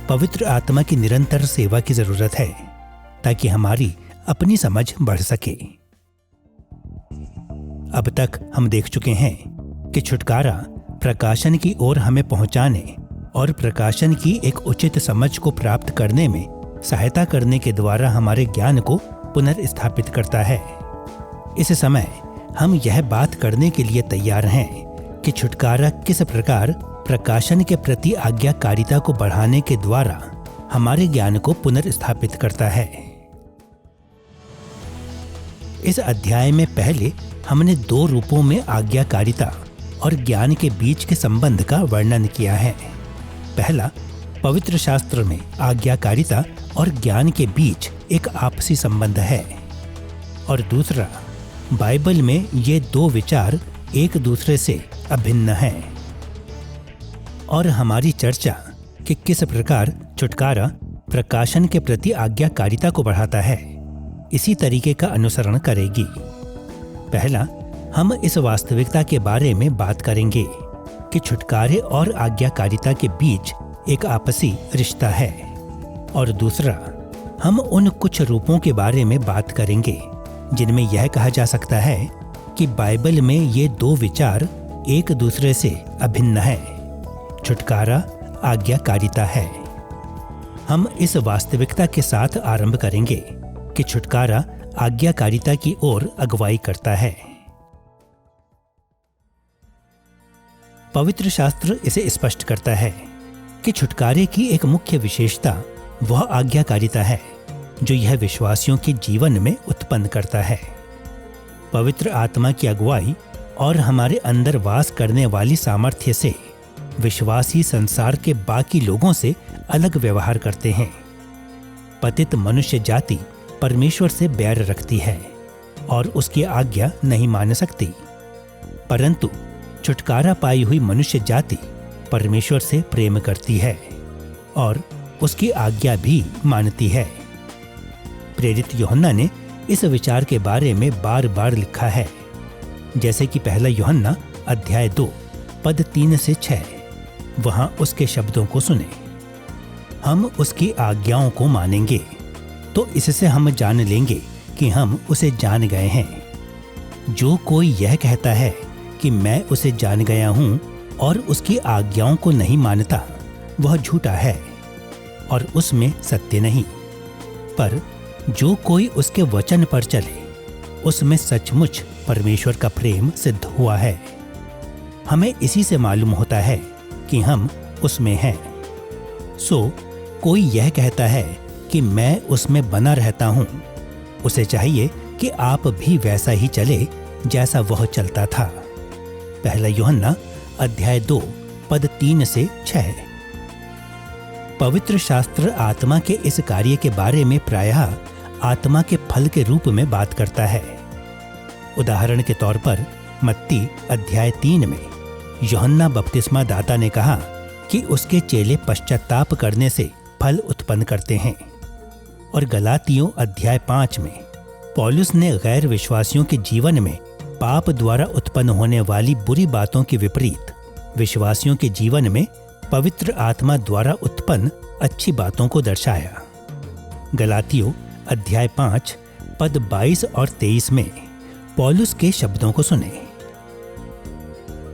पवित्र आत्मा की निरंतर सेवा की जरूरत है, ताकि हमारी अपनी समझ बढ़ सके। अब तक हम देख चुके हैं कि छुटकारा प्रकाशन की ओर हमें पहुंचाने और प्रकाशन की एक उचित समझ को प्राप्त करने में सहायता करने के द्वारा हमारे ज्ञान को पुनर्स्थापित करता है। इस समय हम यह बात करने के लिए तैयार हैं कि छुटकारा किस प्रकार प्रकाशन के प्रति आज्ञाकारिता को बढ़ाने के द्वारा हमारे ज्ञान को पुनर्स्थापित करता है। इस अध्याय में पहले हमने 2 रूपों में आज्ञाकारिता और ज्ञान के बीच के संबंध का वर्णन किया है। पहला, पवित्र शास्त्र में आज्ञाकारिता और ज्ञान के बीच एक आपसी संबंध है, और दूसरा, बाइबल में ये 2 विचार एक दूसरे से अभिन्न हैं। और हमारी चर्चा कि किस प्रकार छुटकारा प्रकाशन के प्रति आज्ञाकारिता को बढ़ाता है, इसी तरीके का अनुसरण करेगी। पहला, हम इस वास्तविकता के बारे में बात करेंगे कि छुटकारे और आज्ञाकारिता के बीच एक आपसी रिश्ता है, और दूसरा, हम उन कुछ रूपों के बारे में बात करेंगे जिनमें यह कहा जा सकता है कि बाइबल में ये 2 विचार एक दूसरे से अभिन्न है। छुटकारा आज्ञाकारिता है। हम इस वास्तविकता के साथ आरंभ करेंगे कि छुटकारा आज्ञाकारिता की ओर अगुवाई करता है। पवित्र शास्त्र इसे स्पष्ट करता है कि छुटकारे की एक मुख्य विशेषता वह आज्ञाकारिता है जो यह विश्वासियों के जीवन में उत्पन्न करता है। पवित्र आत्मा की अगुवाई और हमारे अंदर वास करने वाली सामर्थ्य से विश्वासी संसार के बाकी लोगों से अलग व्यवहार करते हैं। पतित मनुष्य जाति परमेश्वर से बैर रखती है और उसकी आज्ञा नहीं मान सकती, परंतु छुटकारा पाई हुई मनुष्य जाति परमेश्वर से प्रेम करती है और उसकी आज्ञा भी मानती है। प्रेरित यूहन्ना ने इस विचार के बारे में बार बार लिखा है, जैसे कि पहला यूहन्ना अध्याय 2 पद 3 से 6। वहां उसके शब्दों को सुने, हम उसकी आज्ञाओं को मानेंगे तो इससे हम जान लेंगे कि हम उसे जान गए हैं। जो कोई यह कहता है कि मैं उसे जान गया हूं और उसकी आज्ञाओं को नहीं मानता, वह झूठा है और उसमें सत्य नहीं। पर जो कोई उसके वचन पर चले, उसमें सचमुच परमेश्वर का प्रेम सिद्ध हुआ है। हमें इसी से मालूम होता है कि हम उसमें हैं। सो कोई यह कहता है कि मैं उसमें बना रहता हूं, उसे चाहिए कि आप भी वैसा ही चले जैसा वह चलता था। पहला यूहन्ना अध्याय 2 पद 3 से 6। पवित्र शास्त्र आत्मा के इस कार्य के बारे में प्रायः आत्मा के फल के रूप में बात करता है। उदाहरण के तौर पर मत्ती अध्याय 3 में यूहन्ना बपतिस्मा दाता ने कहा कि उसके चेले पश्चाताप करने से फल उत्पन्न करते हैं, और गलातियों अध्याय 5 में पौलुस ने गैर विश्वासियों के जीवन में पाप द्वारा उत्पन्न होने वाली बुरी बातों के विपरीत विश्वासियों के जीवन में पवित्र आत्मा द्वारा उत्पन्न अच्छी बातों को दर्शाया। गलातियों अध्याय 5 पद 22 और 23 में पौलुस के शब्दों को सुने,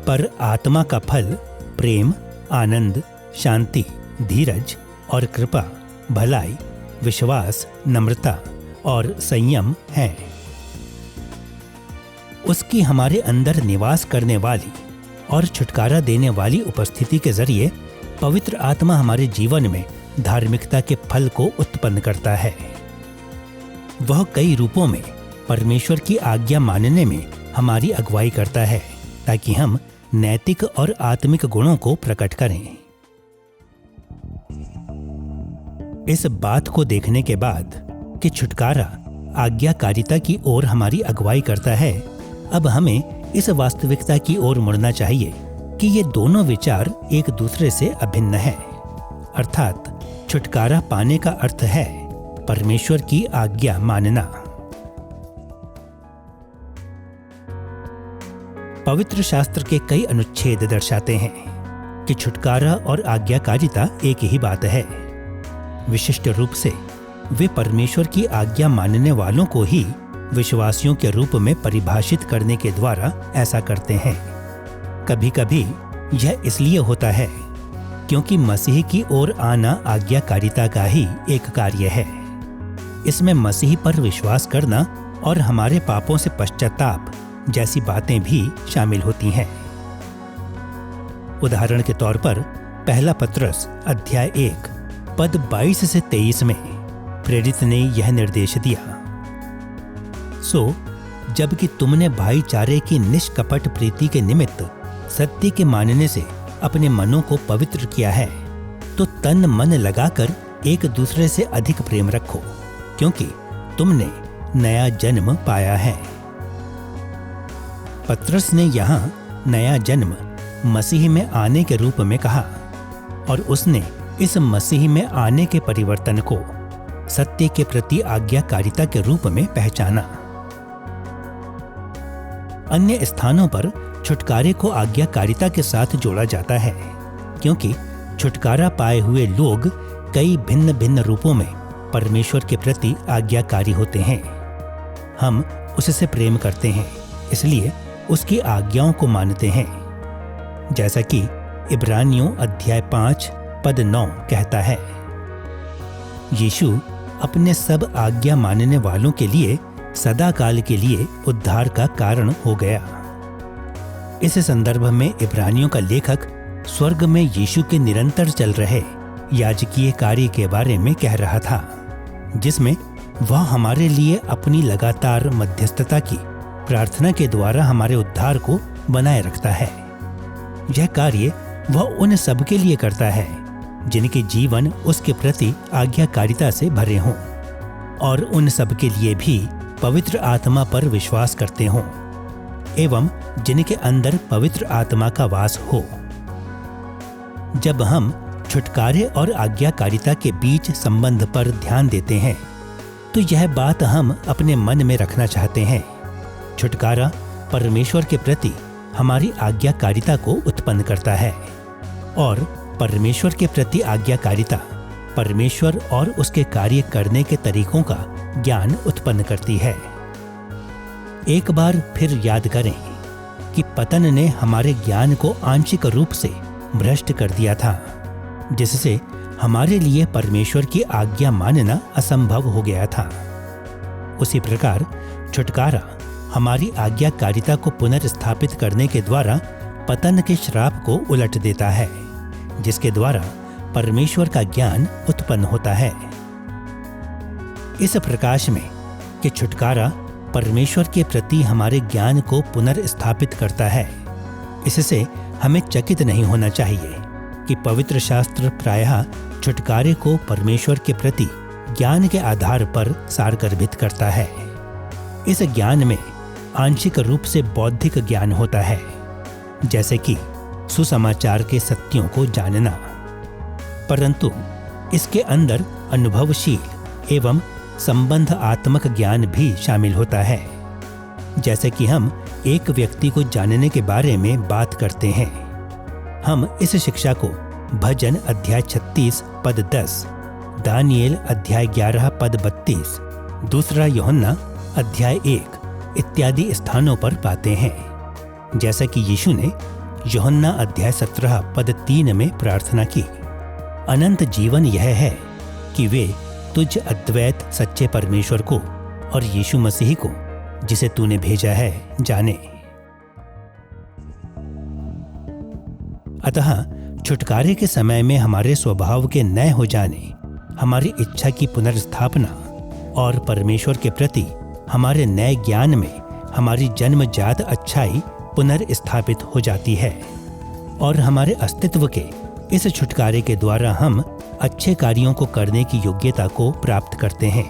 पर आत्मा का फल प्रेम, आनंद, शांति, धीरज और कृपा, भलाई, विश्वास, नम्रता और संयम है। उसकी हमारे अंदर निवास करने वाली और छुटकारा देने वाली उपस्थिति के जरिए पवित्र आत्मा हमारे जीवन में धार्मिकता के फल को उत्पन्न करता है। वह कई रूपों में परमेश्वर की आज्ञा मानने में हमारी अगुवाई करता है ताकि हम नैतिक और आत्मिक गुणों को प्रकट करें। इस बात को देखने के बाद कि छुटकारा आज्ञाकारिता की ओर हमारी अगुवाई करता है, अब हमें इस वास्तविकता की ओर मुड़ना चाहिए कि ये दोनों विचार एक दूसरे से अभिन्न हैं। अर्थात छुटकारा पाने का अर्थ है परमेश्वर की आज्ञा मानना। पवित्र शास्त्र के कई अनुच्छेद दर्शाते हैं कि छुटकारा और आज्ञाकारिता एक ही बात है। विशिष्ट रूप से वे परमेश्वर की आज्ञा मानने वालों को ही विश्वासियों के रूप में परिभाषित करने के द्वारा ऐसा करते हैं। कभी कभी यह इसलिए होता है क्योंकि मसीह की ओर आना आज्ञाकारिता का ही एक कार्य है। इसमें मसीह पर विश्वास करना और हमारे पापों से पश्चाताप जैसी बातें भी शामिल होती हैं। उदाहरण के तौर पर पहला पत्रस अध्याय 1 पद 22 से 23 में प्रेरित ने यह निर्देश दिया, सो जबकि तुमने भाईचारे की निष्कपट प्रीति के निमित्त सत्य के मानने से अपने मनों को पवित्र किया है, तो तन मन लगाकर एक दूसरे से अधिक प्रेम रखो, क्योंकि तुमने नया जन्म पाया है। पत्रस ने यहाँ नया जन्म मसीह में आने के रूप में कहा और उसने इस मसीह में आने के परिवर्तन को सत्य के प्रति आज्ञाकारिता के रूप में पहचाना। अन्य स्थानों पर छुटकारे को आज्ञाकारिता के साथ जोड़ा जाता है, क्योंकि छुटकारा पाए हुए लोग कई भिन्न भिन्न रूपों में परमेश्वर के प्रति आज्ञाकारी होते हैं। हम उससे प्रेम करते हैं, इसलिए उसकी आज्ञाओं को मानते हैं, जैसा कि इब्रानियों अध्याय 5 पद 9 कहता है। यीशु अपने सब आज्ञा मानने वालों के लिए सदा काल के लिए उद्धार का कारण हो गया। इस संदर्भ में इब्रानियों का लेखक स्वर्ग में यीशु के निरंतर चल रहे याजकीय कार्य के बारे में कह रहा था, जिसमें वह हमारे लिए अपनी लगातार मध्यस्थता की प्रार्थना के द्वारा हमारे उद्धार को बनाए रखता है। यह कार्य वह उन सब के लिए करता है जिनके जीवन उसके प्रति आज्ञाकारिता से भरे हों और उन सब के लिए भी पवित्र आत्मा पर विश्वास करते हों एवं जिनके अंदर पवित्र आत्मा का वास हो। जब हम छुटकारे और आज्ञाकारिता के बीच संबंध पर ध्यान देते हैं तो यह बात हम अपने मन में रखना चाहते हैं। छुटकारा परमेश्वर के प्रति हमारी आज्ञाकारिता को उत्पन्न करता है और परमेश्वर के प्रति आज्ञाकारिता परमेश्वर और उसके कार्य करने के तरीकों का ज्ञान उत्पन्न करती है। एक बार फिर याद करें कि पतन ने हमारे ज्ञान को आंशिक रूप से भ्रष्ट कर दिया था, जिससे हमारे लिए परमेश्वर की आज्ञा मानना असंभव हो गया था। उसी प्रकार छुटकारा हमारी आज्ञाकारिता को पुनर्स्थापित करने के द्वारा पतन के श्राप को उलट देता है, जिसके द्वारा परमेश्वर का ज्ञान उत्पन्न होता है। इस प्रकाश में कि छुटकारा परमेश्वर के प्रति हमारे ज्ञान को पुनर्स्थापित करता है, इससे हमें चकित नहीं होना चाहिए कि पवित्र शास्त्र प्रायः छुटकारे को परमेश्वर के प्रति ज्ञान के आधार पर सारगर्भित करता है। इस ज्ञान में आंशिक रूप से बौद्धिक ज्ञान होता है, जैसे कि सुसमाचार के सत्यों को जानना, परंतु इसके अंदर अनुभवशील एवं संबंधात्मक ज्ञान भी शामिल होता है। जैसे कि हम एक व्यक्ति को जानने के बारे में बात करते हैं, हम इस शिक्षा को भजन अध्याय 36 पद 10, दानियेल अध्याय 11 पद 32, दूसरा यूहन्ना अध्याय 1 इत्यादि स्थानों पर पाते हैं। जैसा कि यीशु ने यूहन्ना अध्याय 17 पद 3 में प्रार्थना की, अनंत जीवन यह है कि वे तुझ अद्वैत सच्चे परमेश्वर को और यीशु मसीह को जिसे तूने भेजा है जाने। अतः छुटकारे के समय में हमारे स्वभाव के नए हो जाने, हमारी इच्छा की पुनर्स्थापना और परमेश्वर के प्रति हमारे नए ज्ञान में हमारी जन्मजात अच्छाई पुनर्स्थापित हो जाती है और हमारे अस्तित्व के इस छुटकारे के द्वारा हम अच्छे कार्यों को करने की योग्यता को प्राप्त करते हैं,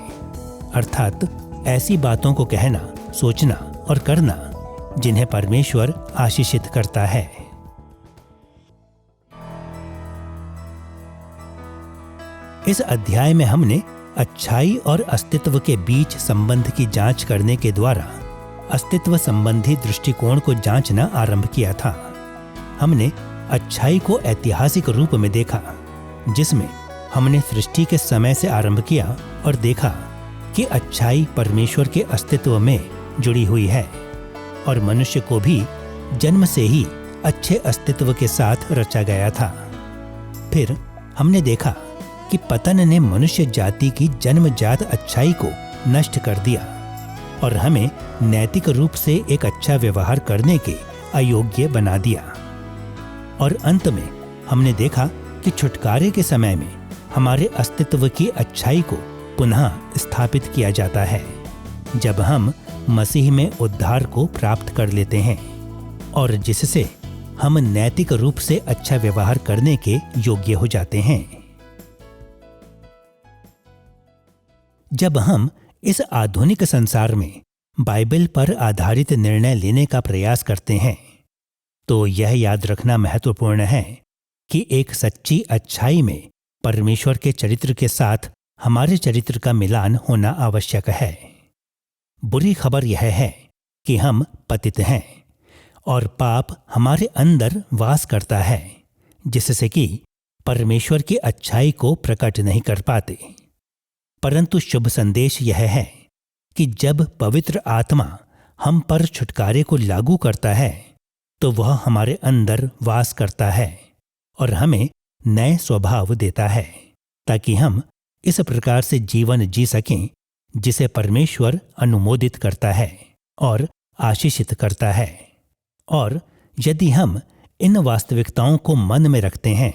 अर्थात ऐसी बातों को कहना, सोचना और करना जिन्हें परमेश्वर आशीषित करता है। इस अध्याय में हमने अच्छाई और अस्तित्व के बीच संबंध की जांच करने के द्वारा अस्तित्व संबंधी दृष्टिकोण को जांचना आरंभ किया था। हमने अच्छाई को ऐतिहासिक रूप में देखा, जिसमें हमने सृष्टि के समय से आरंभ किया और देखा कि अच्छाई परमेश्वर के अस्तित्व में जुड़ी हुई है और मनुष्य को भी जन्म से ही अच्छे अस्तित्व के साथ रचा गया था। फिर हमने देखा कि पतन ने मनुष्य जाति की जन्मजात अच्छाई को नष्ट कर दिया और हमें नैतिक रूप से एक अच्छा व्यवहार करने के अयोग्य बना दिया। और अंत में हमने देखा कि छुटकारे के समय में हमारे अस्तित्व की अच्छाई को पुनः स्थापित किया जाता है, जब हम मसीह में उद्धार को प्राप्त कर लेते हैं और जिससे हम नैतिक रूप से अच्छा व्यवहार करने के योग्य हो जाते हैं। जब हम इस आधुनिक संसार में बाइबल पर आधारित निर्णय लेने का प्रयास करते हैं तो यह याद रखना महत्वपूर्ण है कि एक सच्ची अच्छाई में परमेश्वर के चरित्र के साथ हमारे चरित्र का मिलान होना आवश्यक है। बुरी खबर यह है कि हम पतित हैं और पाप हमारे अंदर वास करता है, जिससे कि परमेश्वर की अच्छाई को प्रकट नहीं कर पाते। परंतु शुभ संदेश यह है कि जब पवित्र आत्मा हम पर छुटकारे को लागू करता है तो वह हमारे अंदर वास करता है और हमें नए स्वभाव देता है, ताकि हम इस प्रकार से जीवन जी सकें जिसे परमेश्वर अनुमोदित करता है और आशीषित करता है। और यदि हम इन वास्तविकताओं को मन में रखते हैं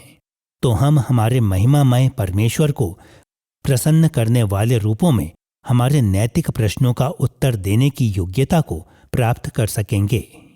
तो हम हमारे महिमामय परमेश्वर को प्रसन्न करने वाले रूपों में हमारे नैतिक प्रश्नों का उत्तर देने की योग्यता को प्राप्त कर सकेंगे।